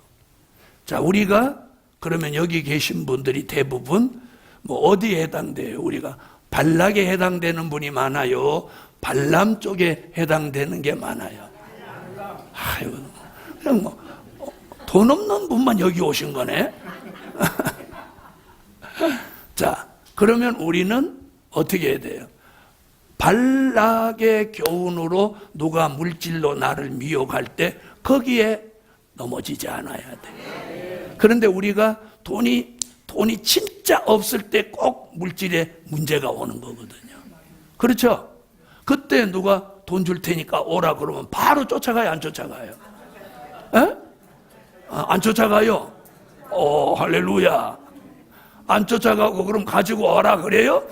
자, 우리가 그러면 여기 계신 분들이 대부분 뭐 어디에 해당돼요? 우리가 발락에 해당되는 분이 많아요? 발람 쪽에 해당되는 게 많아요? 아유, 그냥 뭐 돈 없는 분만 여기 오신 거네. 자, 그러면 우리는 어떻게 해야 돼요? 발락의 교훈으로 누가 물질로 나를 미혹할 때 거기에 넘어지지 않아야 돼. 그런데 우리가 돈이 진짜 없을 때 꼭 물질에 문제가 오는 거거든요. 그렇죠? 그때 누가 돈 줄 테니까 오라 그러면 바로 쫓아가요, 안 쫓아가요? 에? 안 쫓아가요? 오, 할렐루야. 안 쫓아가고 그럼 가지고 오라 그래요?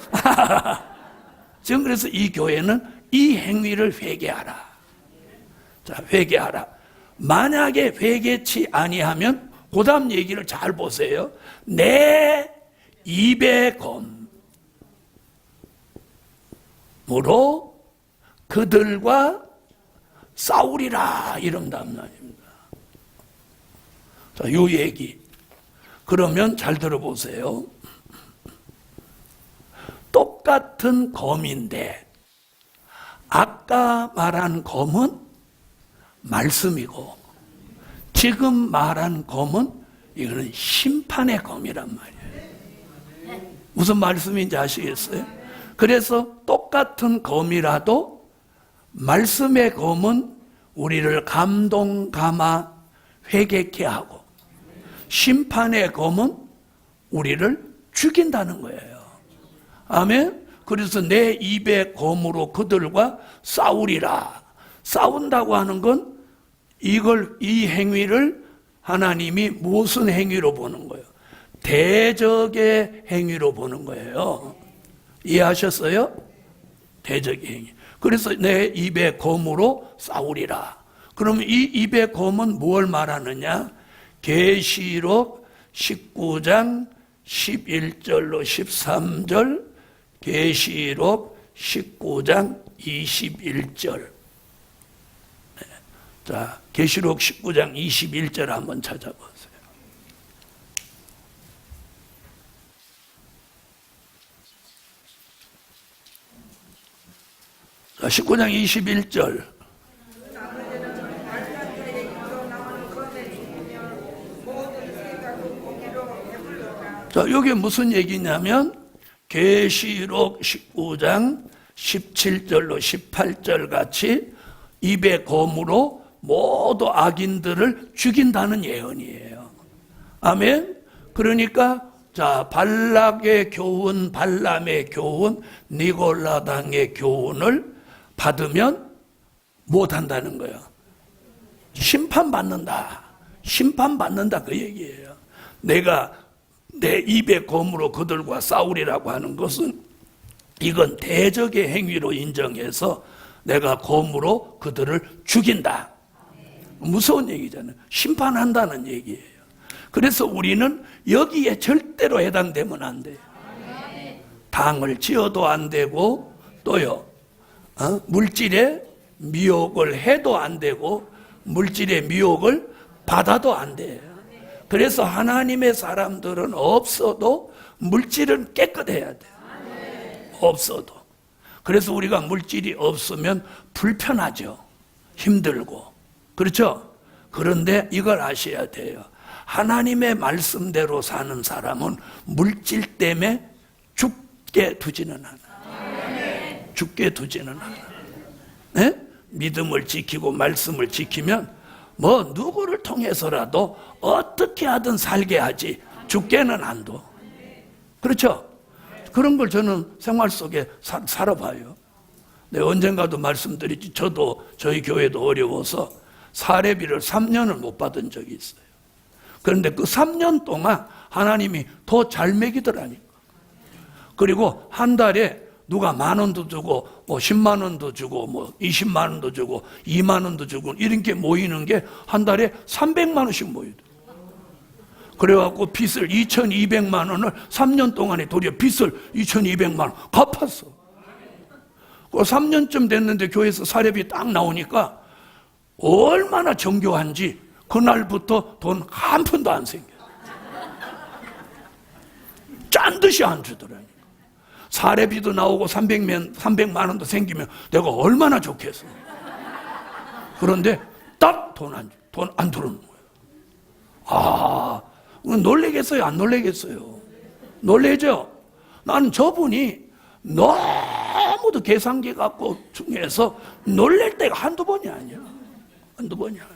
지금 그래서 이 교회는 이 행위를 회개하라. 자, 회개하라. 만약에 회개치 아니하면 그 다음 얘기를 잘 보세요. 내 입의 검으로 그들과 싸우리라 이런단 말입니다. 자, 이 얘기. 그러면 잘 들어보세요. 똑같은 검인데 아까 말한 검은 말씀이고 지금 말한 검은 이거는 심판의 검이란 말이에요. 무슨 말씀인지 아시겠어요? 그래서 똑같은 검이라도 말씀의 검은 우리를 감동 감화 회개케 하고 심판의 검은 우리를 죽인다는 거예요. 아멘. 그래서 내 입의 검으로 그들과 싸우리라. 싸운다고 하는 건 이 행위를 하나님이 무슨 행위로 보는 거예요? 대적의 행위로 보는 거예요. 이해하셨어요? 대적의 행위. 그래서 내 입의 검으로 싸우리라. 그럼 이 입의 검은 뭘 말하느냐? 계시록 19장 11절로 13절, 계시록 19장 21절. 자, 계시록 19장 21절 한번 찾아보세요. 자, 19장 21절. 자, 이게 무슨 얘기냐면 계시록 19장 17절로 18절 같이 입의 검으로 모두 악인들을 죽인다는 예언이에요. 아멘. 그러니까 자, 발락의 교훈, 발람의 교훈, 니골라당의 교훈을 받으면 못한다는 거예요. 심판받는다. 심판받는다 그 얘기예요. 내가 내 입의 검으로 그들과 싸우리라고 하는 것은 이건 대적의 행위로 인정해서 내가 검으로 그들을 죽인다. 무서운 얘기잖아요. 심판한다는 얘기예요. 그래서 우리는 여기에 절대로 해당되면 안 돼요. 당을 지어도 안 되고 또요 물질의 미혹을 해도 안 되고 물질의 미혹을 받아도 안 돼요. 그래서 하나님의 사람들은 없어도 물질은 깨끗해야 돼요. 없어도. 그래서 우리가 물질이 없으면 불편하죠. 힘들고. 그렇죠? 그런데 이걸 아셔야 돼요. 하나님의 말씀대로 사는 사람은 물질 때문에 죽게 두지는 않아요. 죽게 두지는 않아요. 네? 믿음을 지키고 말씀을 지키면 뭐 누구를 통해서라도 어떻게 하든 살게 하지 죽게는 안 둬. 그렇죠? 그런 걸 저는 생활 속에 살아봐요. 네, 언젠가도 말씀드렸지. 저도 저희 교회도 어려워서 사례비를 3년을 못 받은 적이 있어요. 그런데 그 3년 동안 하나님이 더 잘 먹이더라니까. 그리고 한 달에 누가 10,000원도 주고 뭐 10만 원도 주고 뭐 20만 원도 주고 2만 원도 주고 이런 게 모이는 게 한 달에 300만 원씩 모이더라고요. 그래갖고 빚을 2,200만 원을 3년 동안에 도리어 빚을 2,200만 원 갚았어. 그 3년쯤 됐는데 교회에서 사례비 딱 나오니까 얼마나 정교한지 그날부터 돈 한 푼도 안 생겨. 짠 듯이 안 주더라니까. 사례비도 나오고 300만 원도 생기면 내가 얼마나 좋겠어. 그런데 딱 돈 안 들어오는 거예요. 아, 놀래겠어요? 안 놀래겠어요? 놀래죠? 나는 저분이 너무도 계산기 갖고 중에서 놀랄 때가 한두 번이 아니야. 한두 번이 아니야.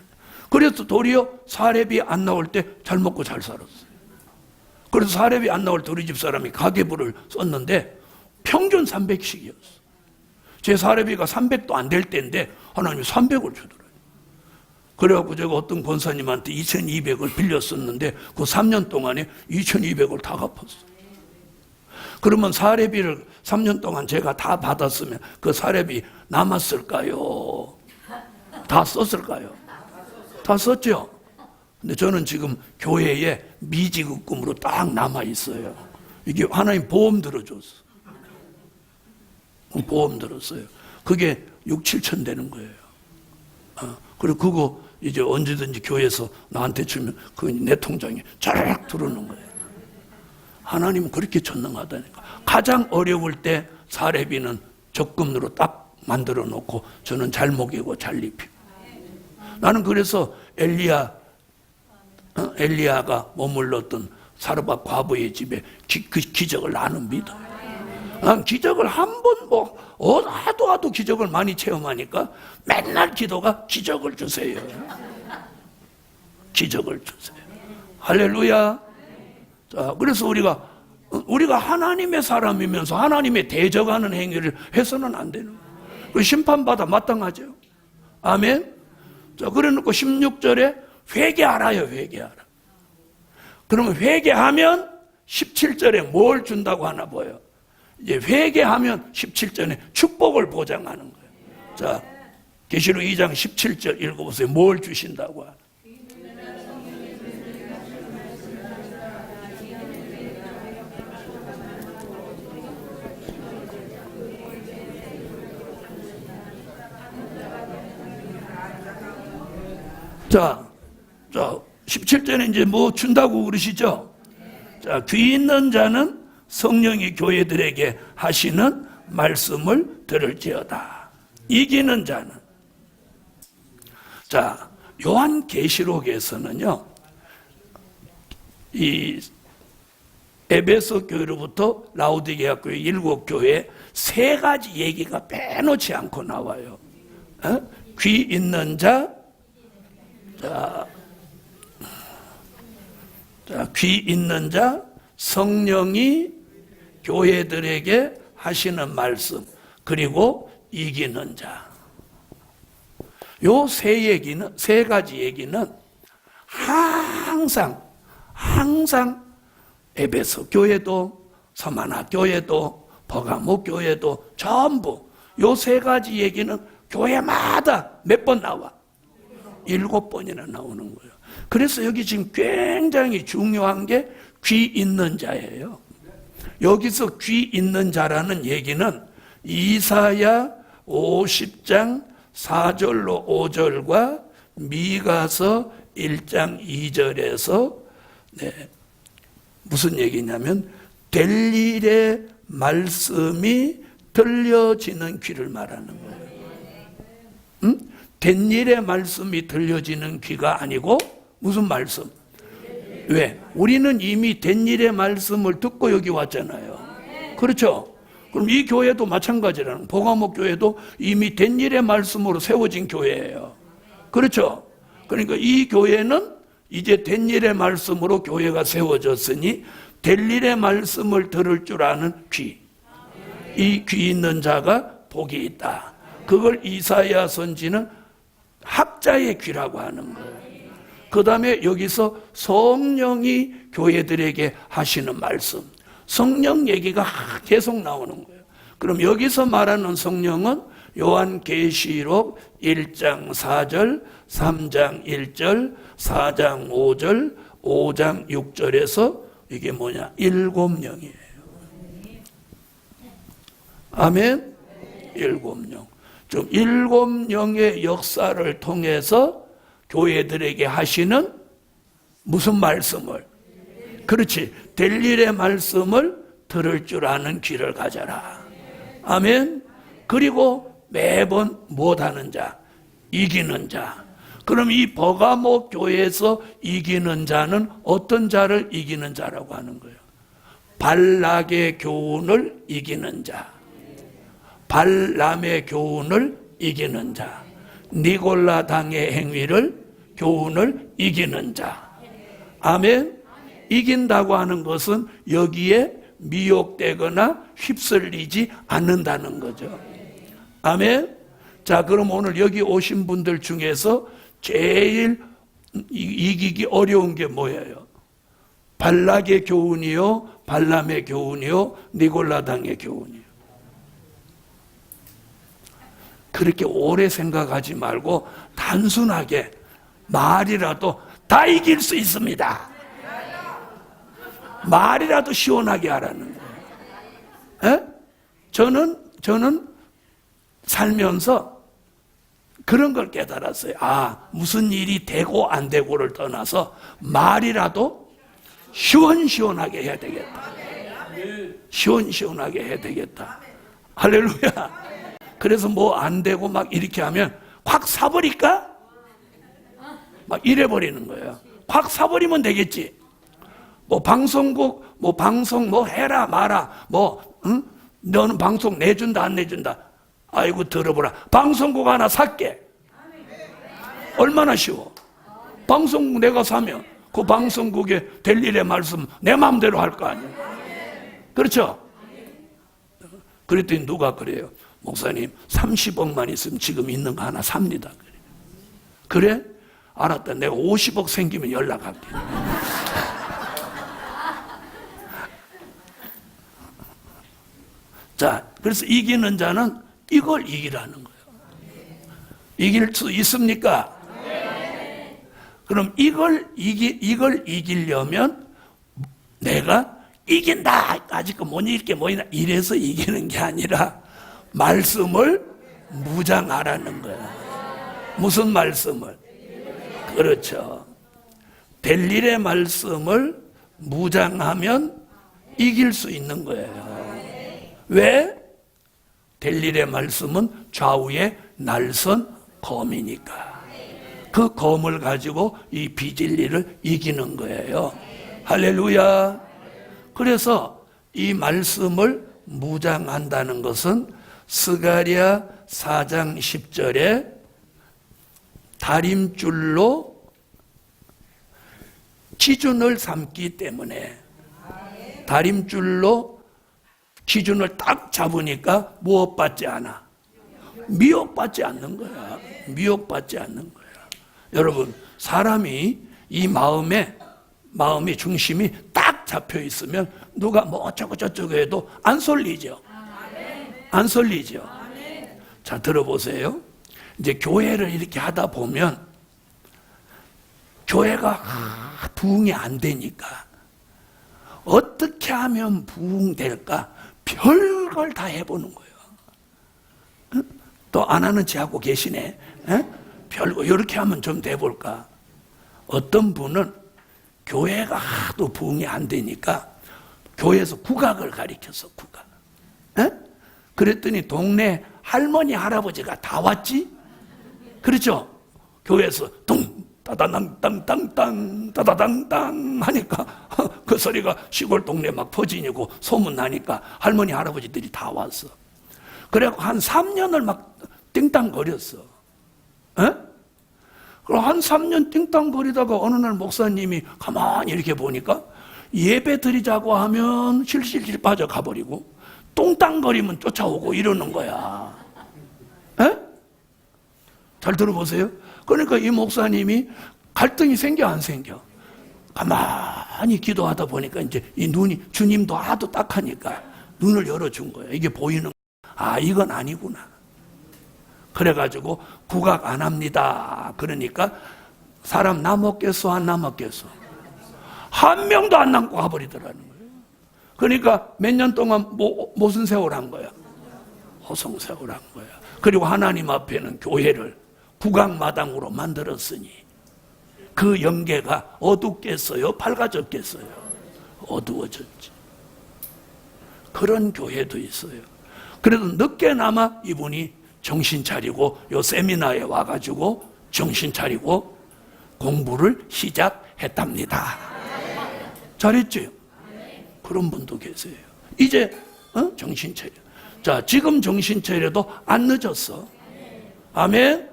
그래서 도리어 사렙이 안 나올 때 잘 먹고 잘 살았어요. 그래서 사렙이 안 나올 때 우리 집 사람이 가계부를 썼는데 평균 300씩이었어. 제 사례비가 300도 안 될 때인데 하나님이 300을 주더라고요. 그래갖고 제가 어떤 권사님한테 2200을 빌렸었는데 그 3년 동안에 2200을 다 갚았어요. 그러면 사례비를 3년 동안 제가 다 받았으면 그 사례비 남았을까요? 다 썼을까요? 다 썼죠? 근데 저는 지금 교회에 미지급금으로 딱 남아있어요. 이게 하나님 보험 들어줬어. 보험 들었어요. 그게 6, 7천 되는 거예요. 그리고 그거 이제 언제든지 교회에서 나한테 주면 그거 내 통장에 쫙 들어오는 거예요. 하나님은 그렇게 전능하다니까. 가장 어려울 때 사례비는 적금으로 딱 만들어 놓고 저는 잘 먹이고 잘 입히고. 나는 그래서 엘리야가 머물렀던 사르밧 과부의 집에 그 기적을 나는 믿어요. 기적을 한 번 하도 기적을 많이 체험하니까 맨날 기도가 기적을 주세요. 기적을 주세요. 할렐루야. 자, 그래서 우리가 하나님의 사람이면서 하나님의 대적하는 행위를 해서는 안 되는 거예요. 심판받아 마땅하죠. 아멘. 자, 그래 놓고 16절에 회개하라요, 회개하라. 그러면 회개하면 17절에 뭘 준다고 하나 보여요. 이제 회개하면 17절에 축복을 보장하는 거예요. 자, 계시록 2장 17절 읽어보세요. 뭘 주신다고 하나. 자, 17절에 이제 뭐 준다고 그러시죠? 자, 귀 있는 자는 성령이 교회들에게 하시는 말씀을 들을지어다. 이기는 자는. 자, 요한계시록에서는요, 이 에베소 교회로부터 라오디게아 교회 7교회 3가지 얘기가 빼놓지 않고 나와요. 귀 있는 자, 귀 있는 자, 성령이 교회들에게 하시는 말씀, 그리고 이기는 자. 요 3가지 얘기는 항상 에베소 교회도 서만화 교회도 버가모 교회도 전부 요 3가지 얘기는 교회마다 몇 번 나와? 7번이나 나오는 거예요. 그래서 여기 지금 굉장히 중요한 게 귀 있는 자예요. 여기서 귀 있는 자라는 얘기는 이사야 50장 4절로 5절과 미가서 1장 2절에서 무슨 얘기냐면 될 일의 말씀이 들려지는 귀를 말하는 거예요. 된 일의 말씀이 들려지는 귀가 아니고 무슨 말씀? 왜? 우리는 이미 된 일의 말씀을 듣고 여기 왔잖아요. 그렇죠? 그럼 이 교회도 마찬가지라는, 보가목 교회도 이미 된 일의 말씀으로 세워진 교회예요. 그렇죠? 그러니까 이 교회는 이제 된 일의 말씀으로 교회가 세워졌으니 될 일의 말씀을 들을 줄 아는 귀, 이 귀 있는 자가 복이 있다. 그걸 이사야 선지는 학자의 귀라고 하는 거예요. 그 다음에 여기서 성령이 교회들에게 하시는 말씀, 성령 얘기가 계속 나오는 거예요. 그럼 여기서 말하는 성령은 요한계시록 1장 4절, 3장 1절, 4장 5절, 5장 6절에서 이게 뭐냐? 7영이에요. 아멘? 7영. 좀 7영의 역사를 통해서 교회들에게 하시는 무슨 말씀을? 그렇지. 될 일의 말씀을 들을 줄 아는 귀를 가져라. 아멘. 그리고 매번 못하는 자, 이기는 자. 그럼 이 버가모 교회에서 이기는 자는 어떤 자를 이기는 자라고 하는 거예요? 발락의 교훈을 이기는 자. 발람의 교훈을 이기는 자, 니골라 당의 행위를 교훈을 이기는 자. 아멘. 이긴다고 하는 것은 여기에 미혹되거나 휩쓸리지 않는다는 거죠. 아멘. 자, 그럼 오늘 여기 오신 분들 중에서 제일 이기기 어려운 게 뭐예요? 발락의 교훈이요, 발람의 교훈이요, 니골라당의 교훈이요. 그렇게 오래 생각하지 말고 단순하게 말이라도 다 이길 수 있습니다. 말이라도 시원하게 하라는 거예요. 에? 저는 살면서 그런 걸 깨달았어요. 아, 무슨 일이 되고 안 되고를 떠나서 말이라도 시원시원하게 해야 되겠다. 시원시원하게 해야 되겠다. 할렐루야. 그래서 뭐 안 되고 막 이렇게 하면 확 사버릴까? 막 이래버리는 거예요. 확 사버리면 되겠지. 뭐 방송국, 뭐 방송 뭐 해라 마라, 뭐 응? 너는 방송 내준다 안 내준다. 아이고 들어보라. 방송국 하나 살게. 얼마나 쉬워. 방송국 내가 사면 그 방송국에 될 일의 말씀 내 마음대로 할 거 아니에요. 그렇죠? 그랬더니 누가 그래요. 목사님 30억만 있으면 지금 있는 거 하나 삽니다. 그래? 알았다. 내가 50억 생기면 연락할게. 자, 그래서 이기는 자는 이걸 이기라는 거예요. 이길 수 있습니까? 그럼 이걸 이기려면 내가 이긴다. 아직 못 이길 게 뭐냐. 이래서 이기는 게 아니라 말씀을 무장하라는 거야. 무슨 말씀을? 그렇죠. 될 일의 말씀을 무장하면 이길 수 있는 거예요. 왜? 될 일의 말씀은 좌우의 날선 검이니까. 그 검을 가지고 이 비진리를 이기는 거예요. 할렐루야. 그래서 이 말씀을 무장한다는 것은 스가랴 4장 10절에 다림줄로 기준을 삼기 때문에, 다림줄로 기준을 딱 잡으니까 무엇받지 않아? 미혹받지 않는 거야. 미혹받지 않는 거야. 여러분, 사람이 이 마음의 중심이 딱 잡혀 있으면 누가 뭐 어쩌고 저쩌고 해도 안 설리죠. 안 설리죠. 자, 들어보세요. 이제 교회를 이렇게 하다 보면 교회가 부흥이 안 되니까 어떻게 하면 부흥될까? 별걸 다 해보는 거예요. 또 안 하는 체 하고 계시네. 별거 이렇게 하면 좀 돼볼까? 어떤 분은 교회가 하도 부흥이 안 되니까 교회에서 국악을 가르쳤어. 국악. 그랬더니 동네 할머니 할아버지가 다 왔지? 그렇죠? 교회에서 뚱 따다당 땅땅땅 따다당땅 하니까 그 소리가 시골 동네 막 퍼지고 소문나니까 할머니 할아버지들이 다 왔어. 그래갖고 한 3년을 막 띵땅거렸어. 그럼 한 3년 띵땅거리다가 어느 날 목사님이 가만히 이렇게 보니까 예배 드리자고 하면 실실실 빠져가 버리고 똥땅거리면 쫓아오고 이러는 거야. 잘 들어보세요. 그러니까 이 목사님이 갈등이 생겨 안 생겨? 가만히 기도하다 보니까 이제 이 눈이, 주님도 하도 딱하니까 눈을 열어준 거야. 이게 보이는 거야. 아, 이건 아니구나. 그래가지고 국악 안 합니다. 그러니까 사람 남았겠어 안 남았겠어? 한 명도 안 남고 가버리더라는 거예요. 그러니까 몇 년 동안 무슨 세월 한 거야? 호성 세월 한 거야. 그리고 하나님 앞에는 교회를 국악마당으로 만들었으니 그 영계가 어둡겠어요? 밝아졌겠어요? 어두워졌지. 그런 교회도 있어요. 그래도 늦게나마 이분이 정신 차리고 요 세미나에 와가지고 정신 차리고 공부를 시작했답니다. 잘했죠? 그런 분도 계세요. 이제 정신 차려. 자, 지금 정신 차려도 안 늦었어. 아멘?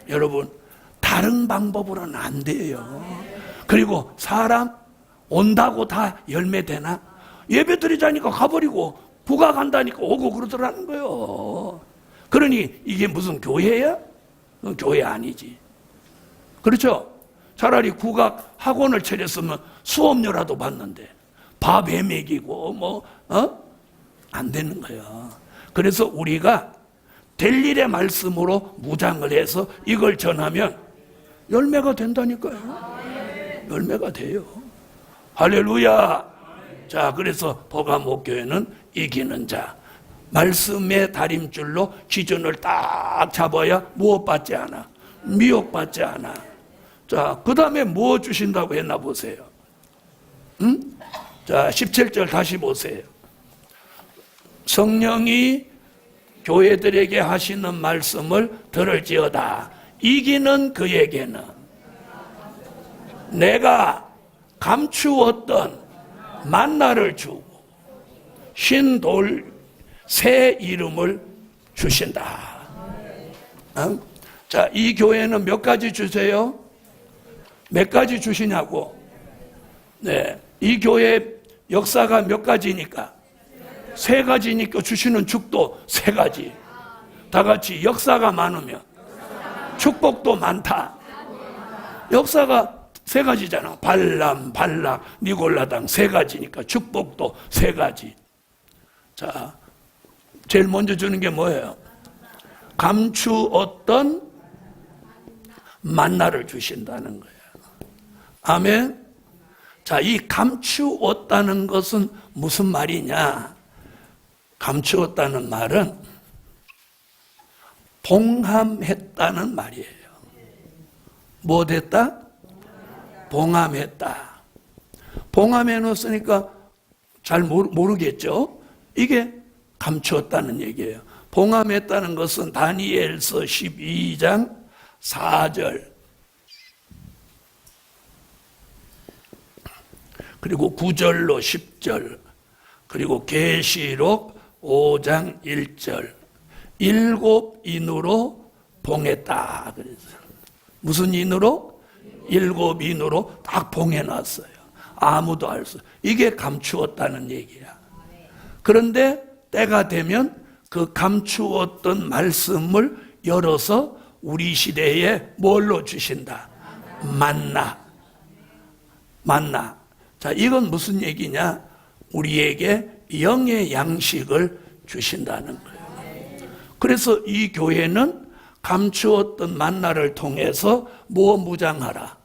여러분, 다른 방법으로는 안 돼요. 그리고 사람 온다고 다 열매 되나? 예배 드리자니까 가버리고 부가 간다니까 오고 그러더라는 거예요. 그러니 이게 무슨 교회야? 교회 아니지. 그렇죠? 차라리 국악 학원을 차렸으면 수업료라도 받는데 밥에 먹이고 안 되는 거예요. 그래서 우리가 될 일의 말씀으로 무장을 해서 이걸 전하면 열매가 된다니까요. 열매가 돼요. 할렐루야. 자, 그래서 버가목교회는 이기는 자, 말씀의 다림줄로 기준을 딱 잡아야 무엇받지 않아? 미혹받지 않아. 자, 그 다음에 뭐 주신다고 했나 보세요. 자, 17절 다시 보세요. 성령이 교회들에게 하시는 말씀을 들을지어다. 이기는 그에게는 내가 감추었던 만나를 주고 흰돌 새 이름을 주신다. 자, 이 교회는 몇 가지 주세요? 몇 가지 주시냐고? 네, 이 교회 역사가 몇 가지니까? 세 가지니까 주시는 축도 세 가지. 다 같이 역사가 많으면 축복도 많다. 역사가 세 가지잖아. 발람, 발락, 니골라당 세 가지니까 축복도 세 가지. 자, 제일 먼저 주는 게 뭐예요? 감추었던 만나를 주신다는 거예요. 아멘. 자, 이 감추었다는 것은 무슨 말이냐? 감추었다는 말은 봉함했다는 말이에요. 뭐 됐다? 봉함했다. 봉함해 놓았으니까 잘 모르겠죠? 이게 감추었다는 얘기예요. 봉함했다는 것은 다니엘서 12장 4절 그리고 9절로 10절 그리고 계시록 5장 1절 7인으로 봉했다. 그래서 무슨 인으로? 7인으로 딱 봉해놨어요. 아무도 알 수. 이게 감추었다는 얘기야. 그런데 때가 되면 그 감추었던 말씀을 열어서 우리 시대에 뭘로 주신다? 만나. 만나. 자, 이건 무슨 얘기냐? 우리에게 영의 양식을 주신다는 거예요. 그래서 이 교회는 감추었던 만나를 통해서 뭐 무장하라?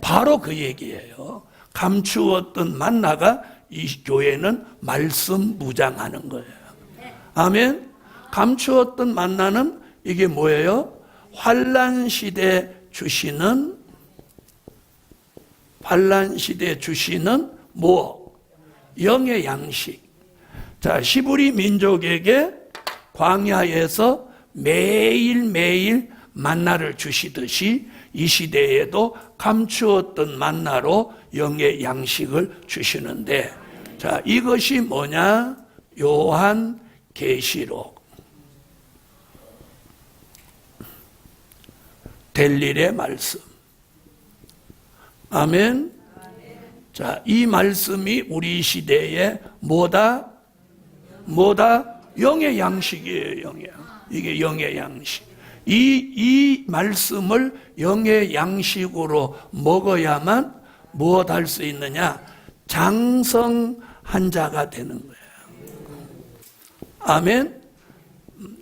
바로 그 얘기예요. 감추었던 만나가 이 교회는 말씀 무장하는 거예요. 아멘. 감추었던 만나는 이게 뭐예요? 환난 시대 주시는 뭐? 영의 양식. 자, 시브리 민족에게 광야에서 매일매일 만나를 주시듯이 이 시대에도 감추었던 만나로 영의 양식을 주시는데, 자, 이것이 뭐냐? 요한 계시록. 될 일의 말씀. 아멘. 자, 이 말씀이 우리 시대에 뭐다? 영의 양식이에요. 이게 영의 양식. 이 말씀을 영의 양식으로 먹어야만 무엇 할 수 있느냐? 장성한 자가 되는 거예요. 아멘.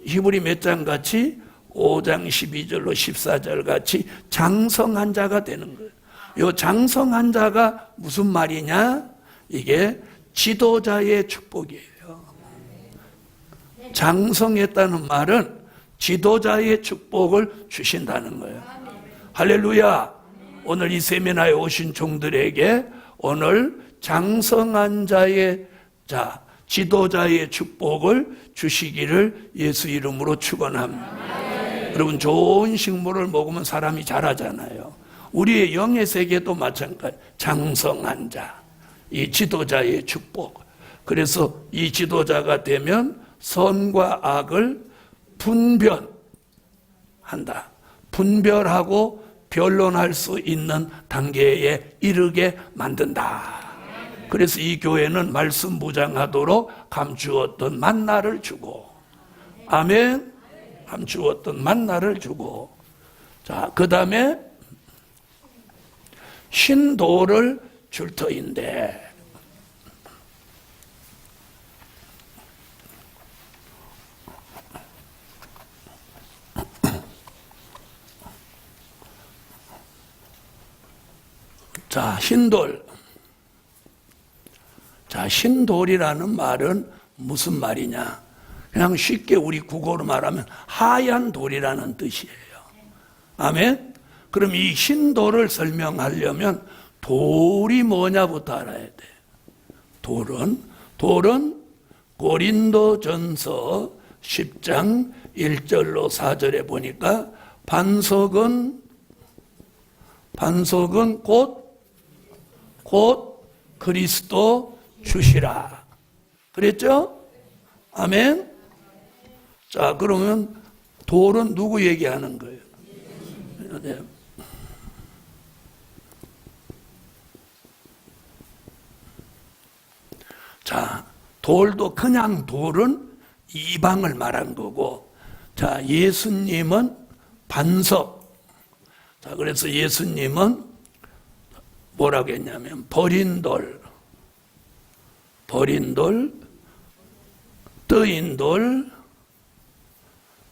히브리 몇 장 같이 5장 12절로 14절 같이 장성한 자가 되는 거예요. 이 장성한 자가 무슨 말이냐? 이게 지도자의 축복이에요. 장성했다는 말은 지도자의 축복을 주신다는 거예요. 할렐루야. 오늘 이 세미나에 오신 종들에게 오늘 장성한 자의 지도자의 축복을 주시기를 예수 이름으로 축원합니다. 여러분, 좋은 식물을 먹으면 사람이 자라잖아요. 우리의 영의 세계도 마찬가지. 장성한 자, 이 지도자의 축복. 그래서 이 지도자가 되면 선과 악을 분별한다. 분별하고 변론할 수 있는 단계에 이르게 만든다. 그래서 이 교회는 말씀 무장하도록 감추었던 만나를 주고, 아멘. 감추었던 만나를 주고, 자, 그 다음에 신도를 줄 터인데, 자, 신돌. 자, 신돌이라는 말은 무슨 말이냐? 그냥 쉽게 우리 국어로 말하면 하얀 돌이라는 뜻이에요. 아멘? 그럼 이 신돌을 설명하려면 돌이 뭐냐부터 알아야 돼. 돌은 고린도전서 10장 1절로 4절에 보니까 반석은 곧 그리스도 주시라. 그랬죠? 아멘? 자, 그러면 돌은 누구 얘기하는 거예요? 네. 자, 돌도 그냥 돌은 이방을 말한 거고, 자, 예수님은 반석. 자, 그래서 예수님은 뭐라고 했냐면 버린 돌, 뜨인 돌.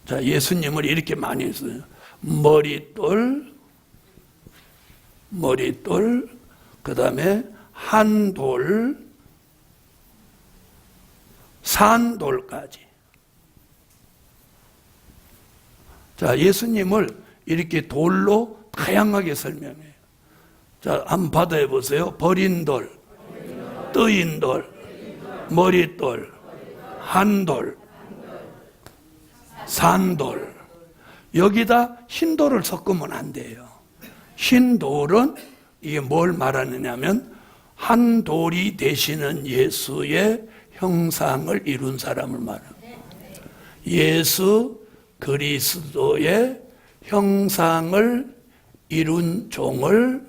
자, 예수님을 이렇게 많이 했어요. 머릿돌, 그 다음에 한돌, 산돌까지. 자, 예수님을 이렇게 돌로 다양하게 설명해요. 자, 한번 받아해 보세요. 버린 돌, 뜨인 돌, 머릿돌, 한돌, 산돌. 여기다 흰돌을 섞으면 안 돼요. 흰돌은 이게 뭘 말하느냐면 한 돌이 되시는 예수의 형상을 이룬 사람을 말합니다. 예수 그리스도의 형상을 이룬 종을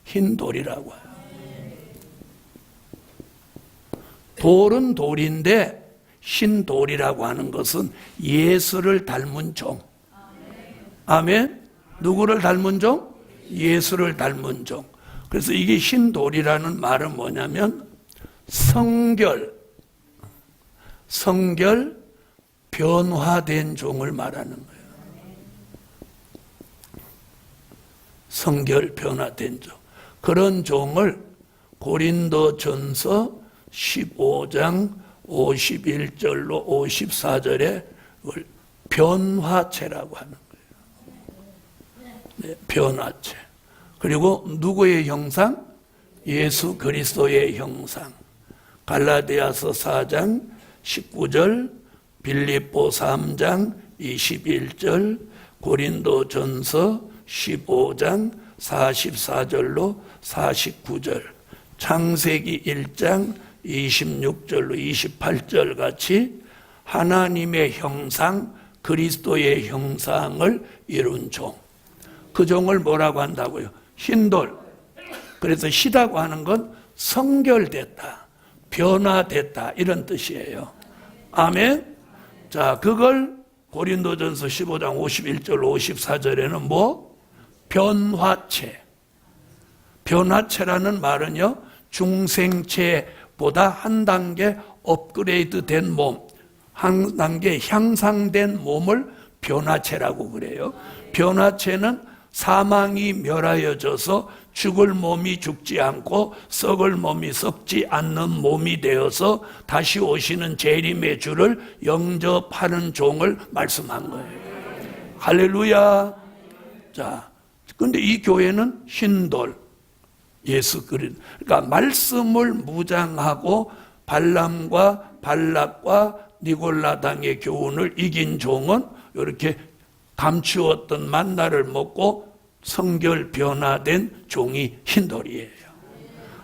흰돌이라고 해요. 돌은 돌인데 흰돌이라고 하는 것은 예수를 닮은 종. 아멘. 누구를 닮은 종? 예수를 닮은 종. 그래서 이게 흰돌이라는 말은 뭐냐면 성결 변화된 종을 말하는 거예요. 성결 변화된 종. 그런 종을 고린도전서 15장 51절로 54절에 변화체라고 하는 거예요. 네, 변화체. 그리고 누구의 형상? 예수 그리스도의 형상. 갈라디아서 4장 19절, 빌립보 3장 21절, 고린도전서 15장 44절로 49절, 창세기 1장 26절로 28절 같이 하나님의 형상, 그리스도의 형상을 이룬 종. 그 종을 뭐라고 한다고요? 흰돌. 그래서 희다고 하는 건 성결됐다, 변화됐다, 이런 뜻이에요. 아멘. 자, 그걸 고린도전서 15장 51절 54절에는 뭐? 변화체. 변화체라는 말은요, 중생체보다 한 단계 업그레이드 된 몸, 한 단계 향상된 몸을 변화체라고 그래요. 변화체는 사망이 멸하여져서 죽을 몸이 죽지 않고 썩을 몸이 썩지 않는 몸이 되어서 다시 오시는 재림의 주를 영접하는 종을 말씀한 거예요. 할렐루야. 자, 근데 이 교회는 흰돌, 예수 그리스도. 그러니까 말씀을 무장하고 발람과 발락과 니골라당의 교훈을 이긴 종은 이렇게 감추었던 만나를 먹고 성결 변화된 종이 흰돌이에요.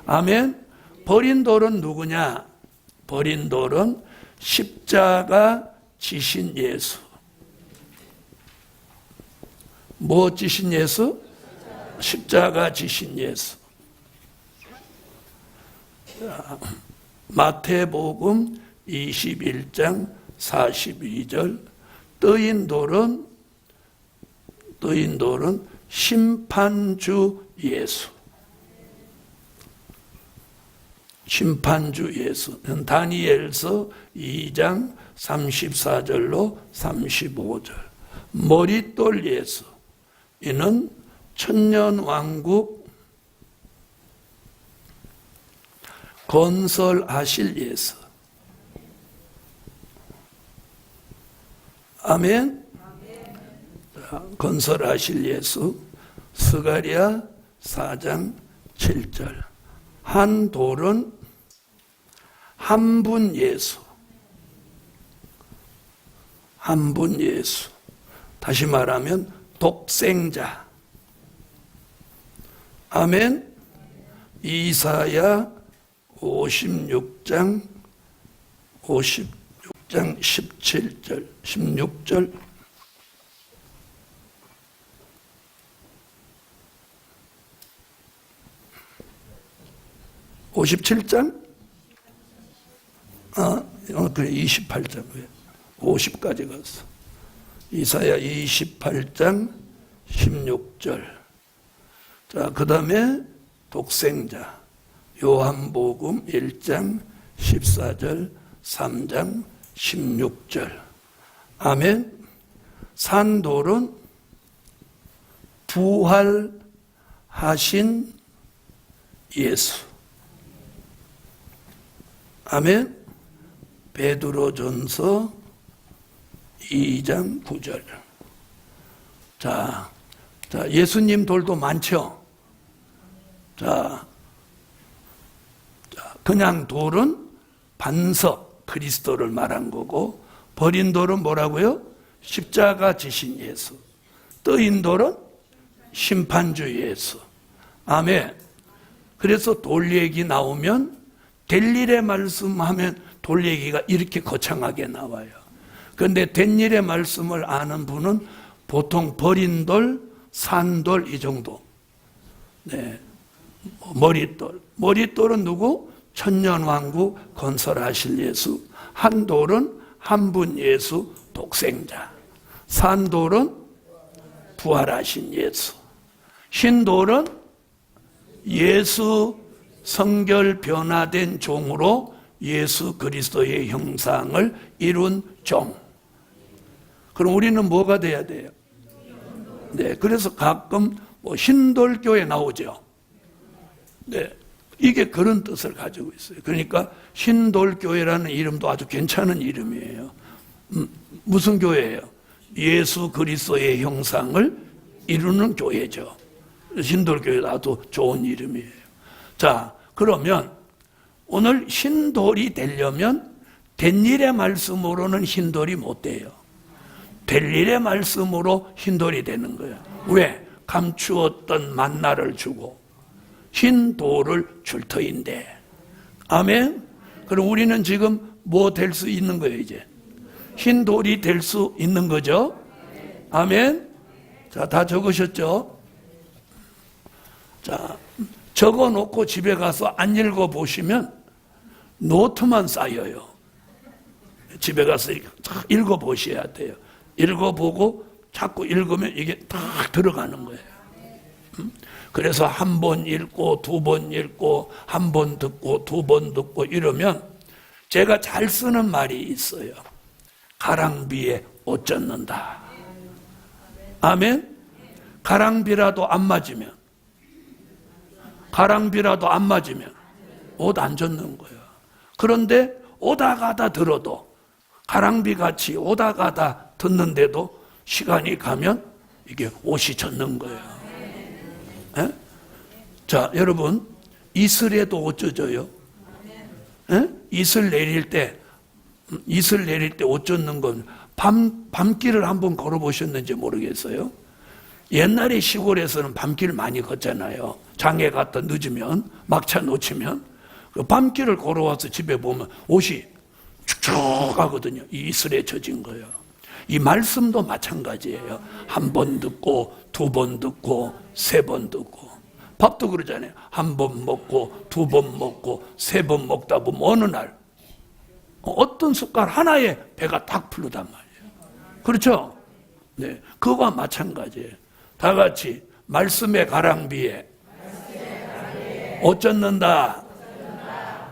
아멘. 버린 돌은 누구냐? 버린 돌은 십자가 지신 예수. 뭐 지신 예수? 십자가 지신 예수. 마태복음 21장 42절. 떠인 돌은 심판주 예수. 심판주 예수. 다니엘서 2장 34절로 35절. 머릿돌 예수. 이는 천년왕국 건설하실 예수. 아멘. 건설하실 예수. 스가랴 4장 7절. 한 돌은 한 분 예수. 한 분 예수. 다시 말하면 독생자. 아멘. 이사야 56장 17절 16절. (57장) 그래 28장 50까지 갔어. 이사야 28장 16절. 자, 그 다음에 독생자 요한복음 1장 14절 3장 16절. 아멘. 산돌은 부활하신 예수. 아멘. 베드로전서 2장 9절. 자, 예수님 돌도 많죠. 자, 그냥 돌은 반석 그리스도를 말한 거고, 버린 돌은 뭐라고요? 십자가 지신 예수. 떠인 돌은 심판주 예수. 아멘. 그래서 돌 얘기 나오면 될 일의 말씀하면 돌 얘기가 이렇게 거창하게 나와요. 그런데 된 일의 말씀을 아는 분은 보통 버린 돌, 산돌 이 정도. 네. 머릿돌은 누구? 천년왕국 건설하실 예수. 한 돌은 한 분 예수 독생자. 산돌은 부활하신 예수. 흰돌은 예수 성결 변화된 종으로 예수 그리스도의 형상을 이룬 종. 그럼 우리는 뭐가 돼야 돼요? 네, 그래서 가끔 흰돌교회 나오죠. 네, 이게 그런 뜻을 가지고 있어요. 그러니까 흰돌교회라는 이름도 아주 괜찮은 이름이에요. 무슨 교회예요? 예수 그리스도의 형상을 이루는 교회죠. 흰돌교회도 아주 좋은 이름이에요. 자, 그러면 오늘 흰돌이 되려면 된 일의 말씀으로는 흰돌이 못 돼요. 될 일의 말씀으로 흰돌이 되는 거예요. 왜? 감추었던 만나를 주고 흰돌을 줄 터인데. 아멘. 그럼 우리는 지금 뭐 될 수 있는 거예요? 이제 흰돌이 될 수 있는 거죠. 아멘. 자, 다 적으셨죠? 자, 적어놓고 집에 가서 안 읽어보시면 노트만 쌓여요. 집에 가서 읽어보셔야 돼요. 읽어보고 자꾸 읽으면 이게 딱 들어가는 거예요. 그래서 한 번 읽고 두 번 읽고 한 번 듣고 두 번 듣고 이러면 제가 잘 쓰는 말이 있어요. 가랑비에 옷 젖는다. 아멘. 가랑비라도 안 맞으면 옷 안 젖는 거예요. 그런데 오다 가다 들어도 가랑비같이 오다 가다 듣는데도 시간이 가면 이게 옷이 젖는 거예요. 에? 자, 여러분, 이슬에도 옷 젖어요. 에? 이슬 내릴 때 옷 젖는 건 밤길을 한번 걸어보셨는지 모르겠어요. 옛날에 시골에서는 밤길 많이 걷잖아요. 장에 갔다 늦으면, 막차 놓치면 그 밤길을 걸어와서 집에 보면 옷이 쭉쭉 가거든요. 이 이슬에 젖은 거예요. 이 말씀도 마찬가지예요. 한 번 듣고, 두 번 듣고, 세 번 듣고. 밥도 그러잖아요. 한 번 먹고, 두 번 먹고, 세 번 먹다 보면 어느 날 어떤 숟갈 하나에 배가 딱 부르단 말이에요. 그렇죠? 네, 그거와 마찬가지예요. 다 같이 말씀의 가랑비에 옷 젖는다.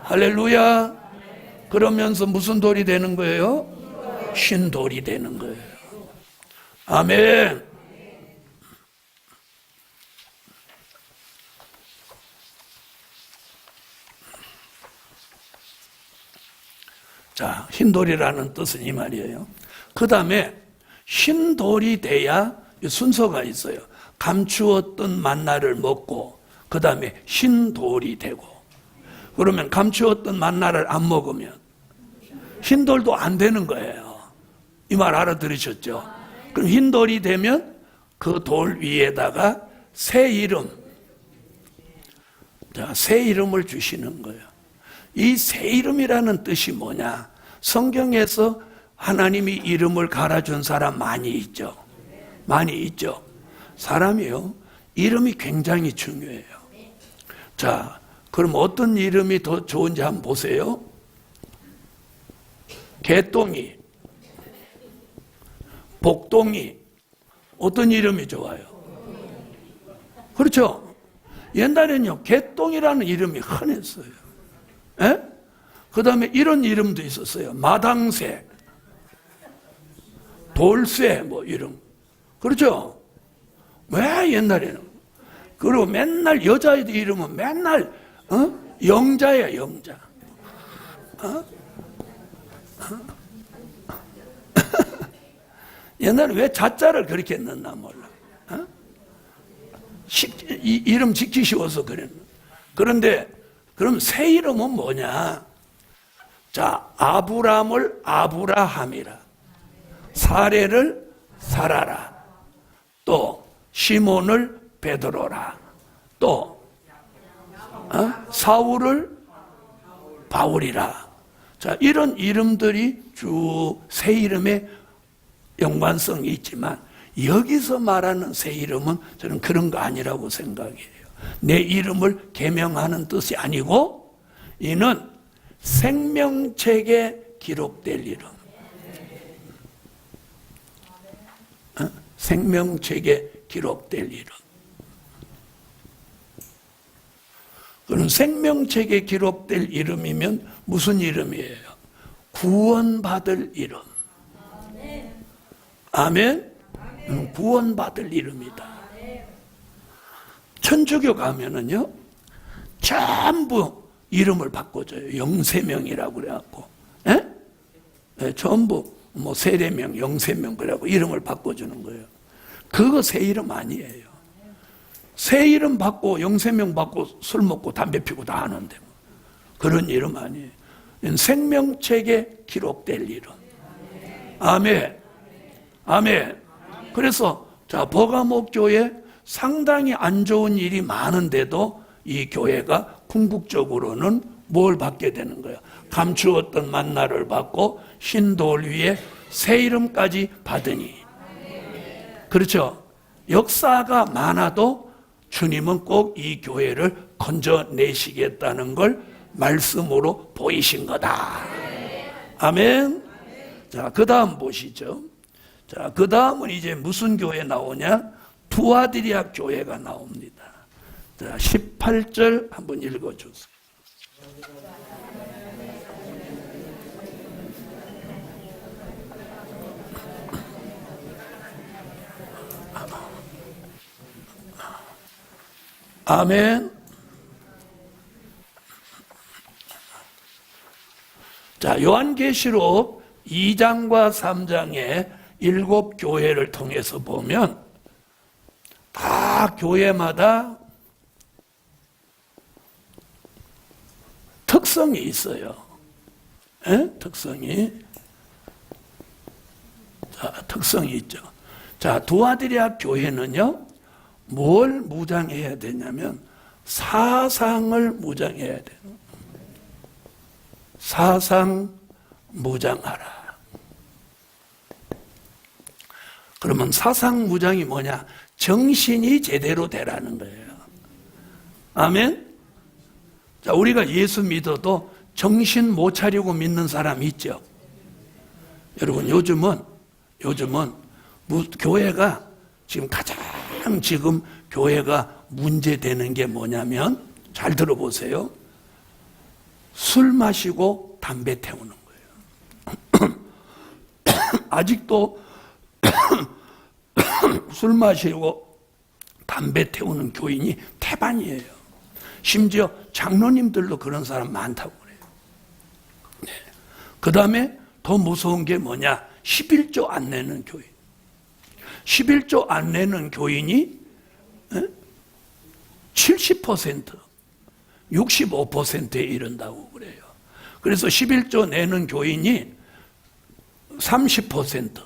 할렐루야. 그러면서 무슨 돌이 되는 거예요? 신돌이 되는 거예요. 아멘. 자, 흰돌이라는 뜻은 이 말이에요. 그 다음에 흰돌이 돼야 순서가 있어요. 감추었던 만나를 먹고 그 다음에 흰돌이 되고, 그러면 감추었던 만나를 안 먹으면 흰돌도 안 되는 거예요. 이 말 알아들으셨죠? 그럼 흰돌이 되면 그 돌 위에다가 새 이름, 자, 새 이름을 주시는 거예요. 이 새 이름이라는 뜻이 뭐냐? 성경에서 하나님이 이름을 갈아준 사람 많이 있죠. 많이 있죠. 사람이요, 이름이 굉장히 중요해요. 자, 그럼 어떤 이름이 더 좋은지 한번 보세요. 개똥이, 복동이, 어떤 이름이 좋아요? 그렇죠? 옛날에는요, 개똥이라는 이름이 흔했어요. 그 다음에 이런 이름도 있었어요. 마당새, 돌쇠, 뭐 이름. 그렇죠? 왜 옛날에는? 그리고 맨날 여자애들 이름은 맨날 영자야, 영자. 옛날에 왜 자자를 그렇게 넣나 몰라. 이름 짓기 쉬워서 그랬는데. 그런데 그럼 새 이름은 뭐냐? 자, 아브람을 아브라함이라, 사레를 사라라, 또 시몬을 베드로라, 또 사울을 바울이라. 자, 이런 이름들이 쭉 새 이름에 연관성이 있지만, 여기서 말하는 새 이름은 저는 그런 거 아니라고 생각해요. 내 이름을 계명하는 뜻이 아니고, 이는 생명책에 기록될 이름. 생명책에 기록될 이름. 그럼 생명책에 기록될 이름이면 무슨 이름이에요? 구원받을 이름. 아멘? 구원받을 이름이다. 천주교 가면은요, 전부 이름을 바꿔줘요. 영세명이라고 그래갖고, 전부 뭐 세례명, 영세명 그래갖고 이름을 바꿔주는 거예요. 그거 새 이름 아니에요. 새 이름 받고 영세명 받고 술 먹고 담배 피고 다 하는데 뭐. 그런 이름 아니에요. 생명책에 기록될 이름. 아멘. 아멘. 그래서 자, 버가목 교회 상당히 안 좋은 일이 많은데도 이 교회가 궁극적으로는 뭘 받게 되는 거예요? 감추었던 만나를 받고 흰돌 위에 새 이름까지 받으니. 그렇죠? 역사가 많아도 주님은 꼭 이 교회를 건져내시겠다는 걸 말씀으로 보이신 거다. 아멘. 자, 그 다음 보시죠. 자, 그 다음은 이제 무슨 교회 나오냐? 두아드리아 교회가 나옵니다. 자, 18절 한번 읽어주세요. 아멘. 자, 요한계시록 2장과 3장의 7교회를 통해서 보면 다 교회마다 특성이 있어요. 특성이. 자, 특성이 있죠. 자, 두아드리아 교회는요, 뭘 무장해야 되냐면 사상을 무장해야 돼요. 사상, 무장하라. 그러면 사상무장이 뭐냐? 정신이 제대로 되라는 거예요. 아멘? 자, 우리가 예수 믿어도 정신 못 차리고 믿는 사람 있죠? 여러분, 요즘은 교회가 지금 교회가 문제되는 게 뭐냐면, 잘 들어보세요. 술 마시고 담배 태우는 거예요. 아직도 술 마시고 담배 태우는 교인이 태반이에요. 심지어 장로님들도 그런 사람 많다고 그래요. 네. 그 다음에 더 무서운 게 뭐냐? 11조 안 내는 교인. 11조 안 내는 교인이 70%, 65%에 이른다고 그래요. 그래서 11조 내는 교인이 30%,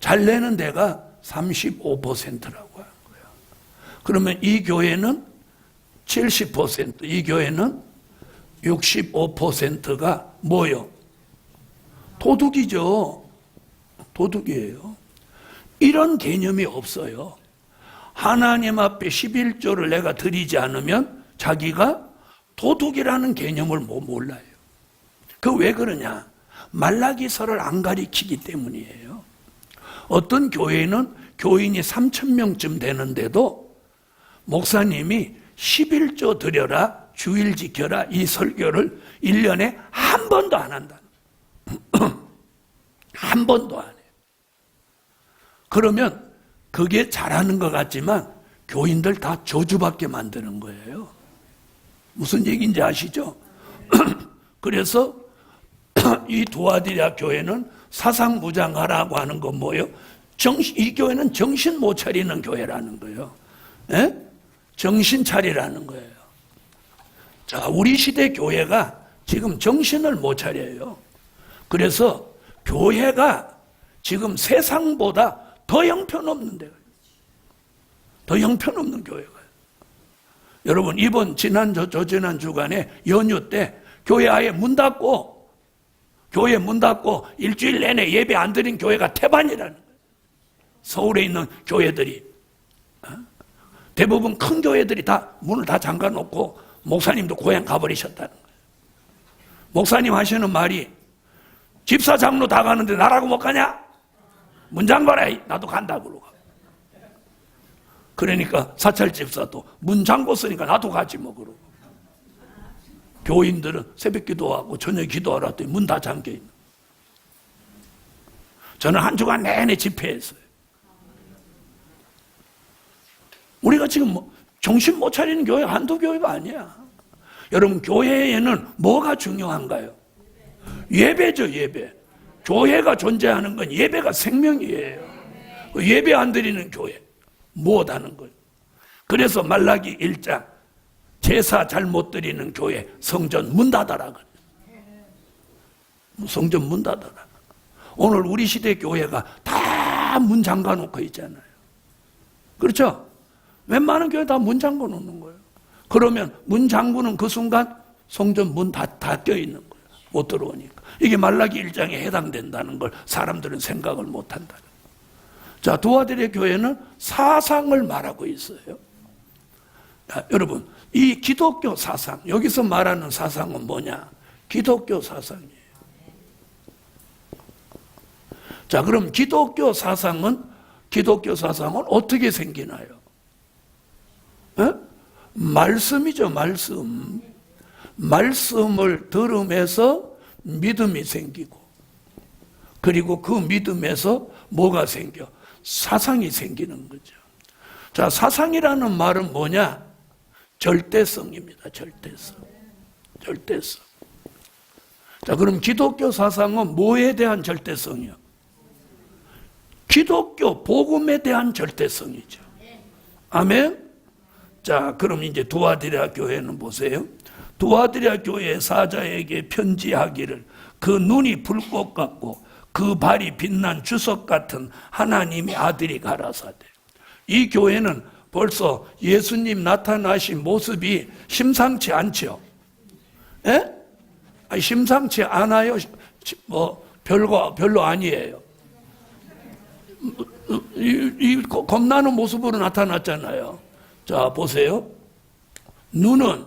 잘 내는 데가 35%라고 하는 거예요. 그러면 이 교회는 70%, 이 교회는 65%가 뭐요? 도둑이죠. 도둑이에요. 이런 개념이 없어요. 하나님 앞에 11조를 내가 드리지 않으면 자기가 도둑이라는 개념을 몰라요. 그 왜 그러냐? 말라기서를 안 가리키기 때문이에요. 어떤 교회는 교인이 3,000명쯤 되는데도 목사님이 11조 드려라, 주일 지켜라, 이 설교를 1년에 한 번도 안 한다. 한 번도 안 해요. 그러면 그게 잘하는 것 같지만 교인들 다 저주받게 만드는 거예요. 무슨 얘기인지 아시죠? 그래서 이 두아디라 교회는 사상무장하라고 하는 건 뭐예요? 이 교회는 정신 못 차리는 교회라는 거예요. 에? 정신 차리라는 거예요. 자, 우리 시대 교회가 지금 정신을 못 차려요. 그래서 교회가 지금 세상보다 더 형편없는 데가, 더 형편없는 교회가. 여러분, 저지난 주간에 연휴 때 교회 아예 문 닫고 일주일 내내 예배 안 드린 교회가 태반이라는 거예요. 서울에 있는 교회들이. 대부분 큰 교회들이 다 문을 다 잠가 놓고 목사님도 고향 가버리셨다는 거예요. 목사님 하시는 말이, 집사 장로 다 가는데 나라고 못 가냐? 문 잠가라. 나도 간다 그러고. 그러니까 사찰 집사도 문 잠궜으니까 나도 가지 뭐 그러고. 교인들은 새벽 기도하고 저녁 기도하라 했더니 문 다 잠겨 있는. 저는 한 주간 내내 집회했어요. 우리가 지금 정신 못 차리는 교회 한두 교회가 아니야. 여러분, 교회에는 뭐가 중요한가요? 예배죠, 예배. 교회가 존재하는 건 예배가 생명이에요. 예배 안 드리는 교회 못하는 거예요. 그래서 말라기 1장 제사 잘못 드리는 교회 성전 문 닫아라 그래요. 성전 문 닫아라. 오늘 우리 시대 교회가 다 문 잠가 놓고 있잖아요. 그렇죠? 웬만한 교회 다 문 잠궈 놓는 거예요. 그러면 문 잠그는 그 순간 성전 문 다 닫혀 있는 거예요. 못 들어오니까. 이게 말라기 1장에 해당된다는 걸 사람들은 생각을 못 한다. 자, 두아디라 교회는 사상을 말하고 있어요. 자, 여러분, 이 기독교 사상, 여기서 말하는 사상은 뭐냐? 기독교 사상이에요. 자, 그럼 기독교 사상은 어떻게 생기나요? 에? 말씀이죠, 말씀. 말씀을 들으면서 믿음이 생기고, 그리고 그 믿음에서 뭐가 생겨? 사상이 생기는 거죠. 자, 사상이라는 말은 뭐냐? 절대성입니다. 절대성. 자, 그럼 기독교 사상은 뭐에 대한 절대성이요? 기독교 복음에 대한 절대성이죠. 아멘? 자, 그럼 이제 두아디라 교회는 보세요. 두아디라 교회 사자에게 편지하기를, 그 눈이 불꽃 같고 그 발이 빛난 주석 같은 하나님의 아들이 가라사대. 이 교회는 벌써 예수님 나타나신 모습이 심상치 않죠. 예? 아니, 심상치 않아요? 별로 아니에요. 이 겁나는 모습으로 나타났잖아요. 자, 보세요. 눈이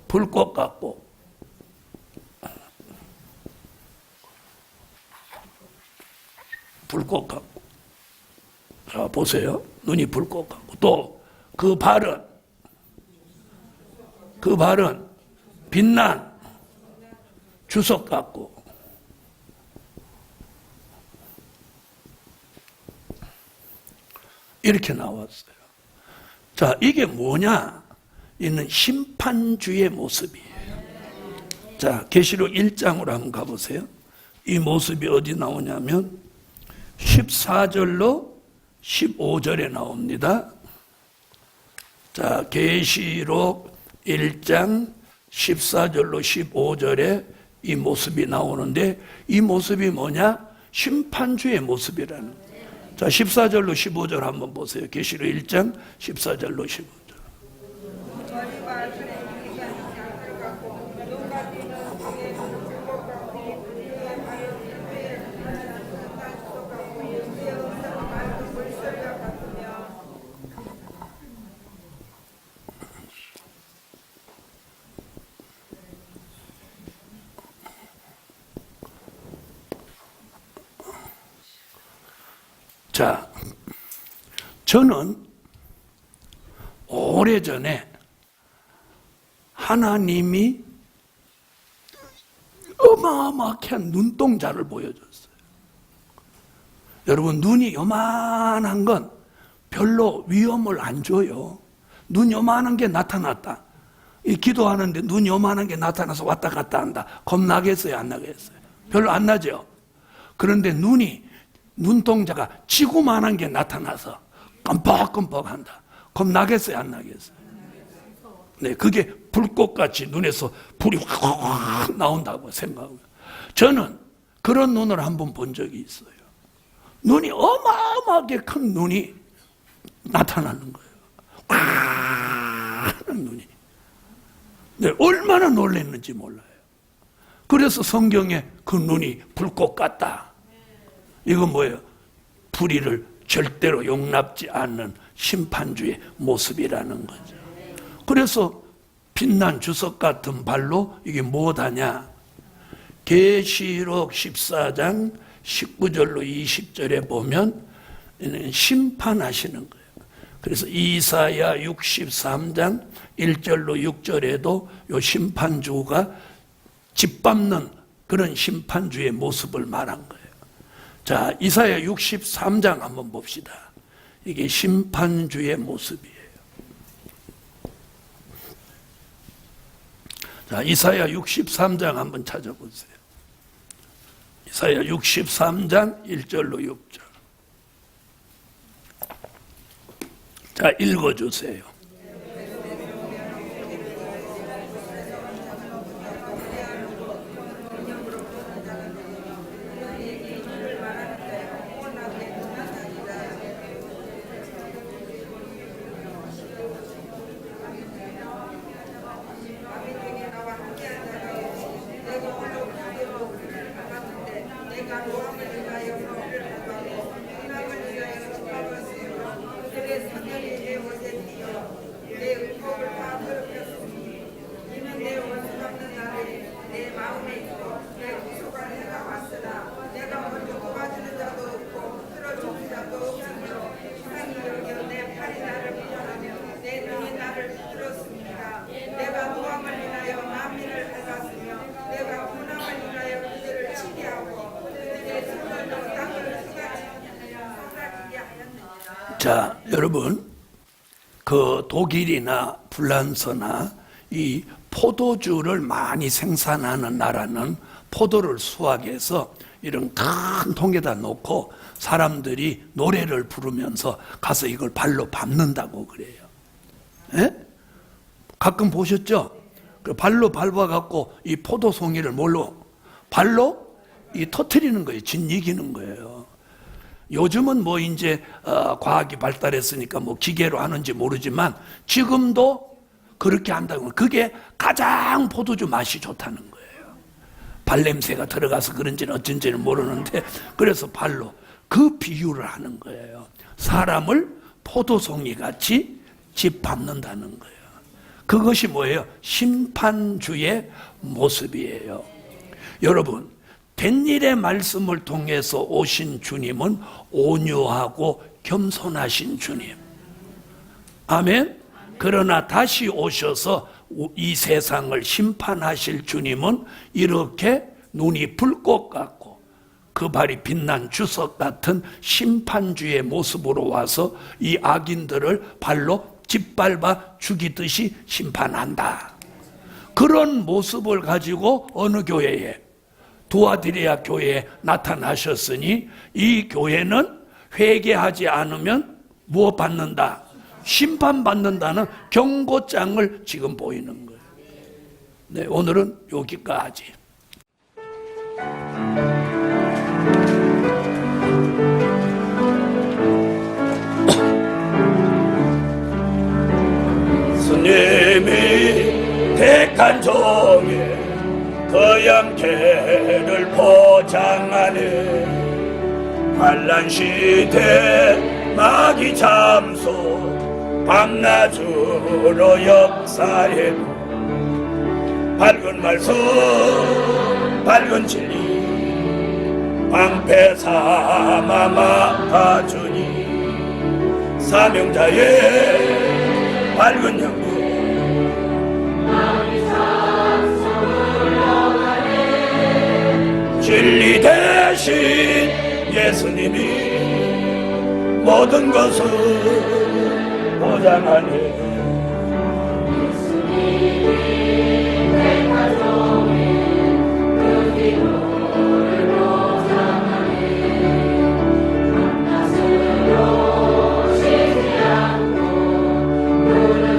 불꽃 같고, 자, 보세요. 눈이 불꽃 같고, 또 그 발은 빛난 주석 같고, 이렇게 나왔어요. 자, 이게 뭐냐? 이는 심판주의 모습이에요. 자, 계시록 1장으로 한번 가보세요. 이 모습이 어디 나오냐면 14절로 15절에 나옵니다. 자, 계시록 1장 14절로 15절에 이 모습이 나오는데, 이 모습이 뭐냐? 심판주의 모습이라는 거예요. 자, 14절로 15절 한번 보세요. 계시록 1장 14절로 15절. 자, 저는 오래전에 하나님이 어마어마하게 눈동자를 보여줬어요. 여러분, 눈이 요만한 건 별로 위험을 안 줘요. 눈 요만한 게 나타났다. 이 기도하는데 눈 요만한 게 나타나서 왔다 갔다 한다. 겁나겠어요, 안 나겠어요? 별로 안 나죠? 그런데 눈동자가 지구만한 게 나타나서 깜빡깜빡한다. 겁나겠어요, 안 나겠어요? 네, 그게 불꽃같이 눈에서 불이 확 나온다고 생각하고요. 저는 그런 눈을 한번 본 적이 있어요. 눈이 어마어마하게 큰 눈이 나타나는 거예요. 하는 눈이. 네, 얼마나 놀랐는지 몰라요. 그래서 성경에 그 눈이 불꽃 같다. 이건 뭐예요? 불의를 절대로 용납지 않는 심판주의 모습이라는 거죠. 그래서 빛난 주석 같은 발로 이게 뭐하냐? 계시록 14장 19절로 20절에 보면 심판하시는 거예요. 그래서 이사야 63장 1절로 6절에도 이 심판주가 짓밟는 그런 심판주의 모습을 말한 거예요. 자, 이사야 63장 한번 봅시다. 이게 심판주의 모습이에요. 자, 이사야 63장 한번 찾아보세요. 이사야 63장 1절로 6절. 자, 읽어주세요. 자, 여러분, 그 독일이나 프랑스나 이 포도주를 많이 생산하는 나라는 포도를 수확해서 이런 큰 통에다 놓고 사람들이 노래를 부르면서 가서 이걸 발로 밟는다고 그래요. 예? 가끔 보셨죠? 그 발로 밟아갖고 이 포도송이를 뭘로? 발로 이 터트리는 거예요. 짓이기는 거예요. 요즘은 뭐 이제 과학이 발달했으니까 뭐 기계로 하는지 모르지만 지금도 그렇게 한다고 그게 가장 포도주 맛이 좋다는 거예요. 발냄새가 들어가서 그런지는 어쩐지는 모르는데 그래서 발로 그 비유를 하는 거예요. 사람을 포도송이 같이 짓밟는다는 거예요. 그것이 뭐예요? 심판주의 모습이에요. 여러분, 된 일의 말씀을 통해서 오신 주님은 온유하고 겸손하신 주님. 아멘. 그러나 다시 오셔서 이 세상을 심판하실 주님은 이렇게 눈이 불꽃 같고 그 발이 빛난 주석 같은 심판주의 모습으로 와서 이 악인들을 발로 짓밟아 죽이듯이 심판한다. 그런 모습을 가지고 어느 교회에, 두아디리아 교회에 나타나셨으니 이 교회는 회개하지 않으면 무엇 받는다? 심판받는다는 경고장을 지금 보이는 거예요. 네, 오늘은 여기까지. 스님이 택한 종의 그 영계를 포장하네. 환난 시대 마귀 참소 밤낮으로 역사해 밝은 말씀 밝은 진리 방패 삼아 막아주니 사명자의 밝은 영광 진리 대신 예수님이 모든 것을 보장하네.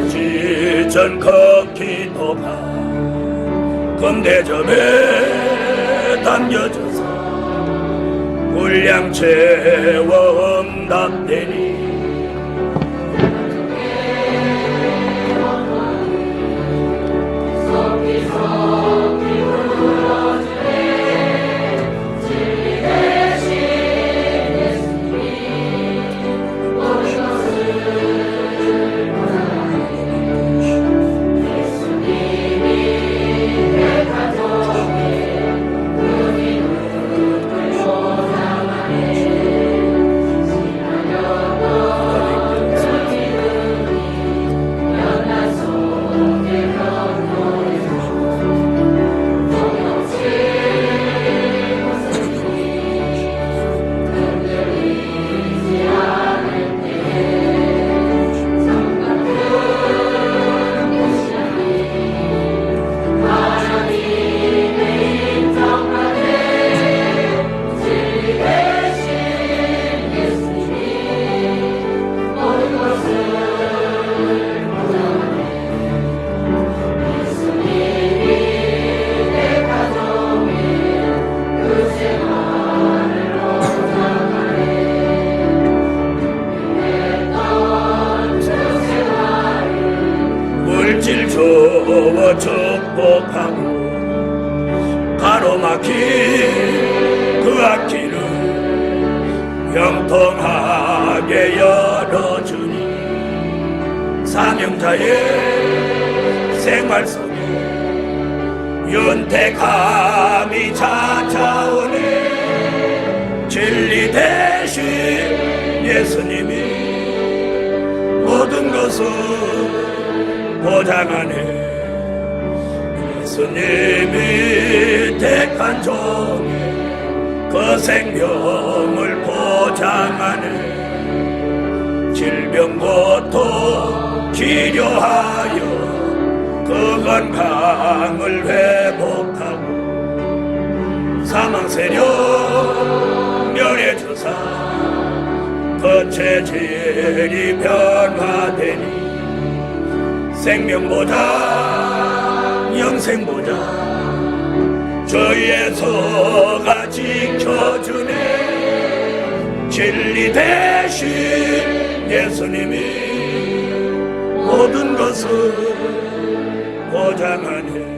지전 걷기 높아 금대접에 담겨져서 분량 채워 응답되니 물질 주어 축복하고 가로막힌 그 앞길을 형통하게 열어주니 사명자의 생활 속에 윤택함이 찾아오네. 진리 대신 예수님이 모든 것을 보장하네. 예수님이 택한 종의 그 생명을 보장하네. 질병 고통 치료하여 그 건강을 회복하고 사망 세력 멸해주사 그 체질이 변화되니 생명보다 영생보다 주예수가 지켜주네. 진리 대신 예수님이 모든 것을 보장 안에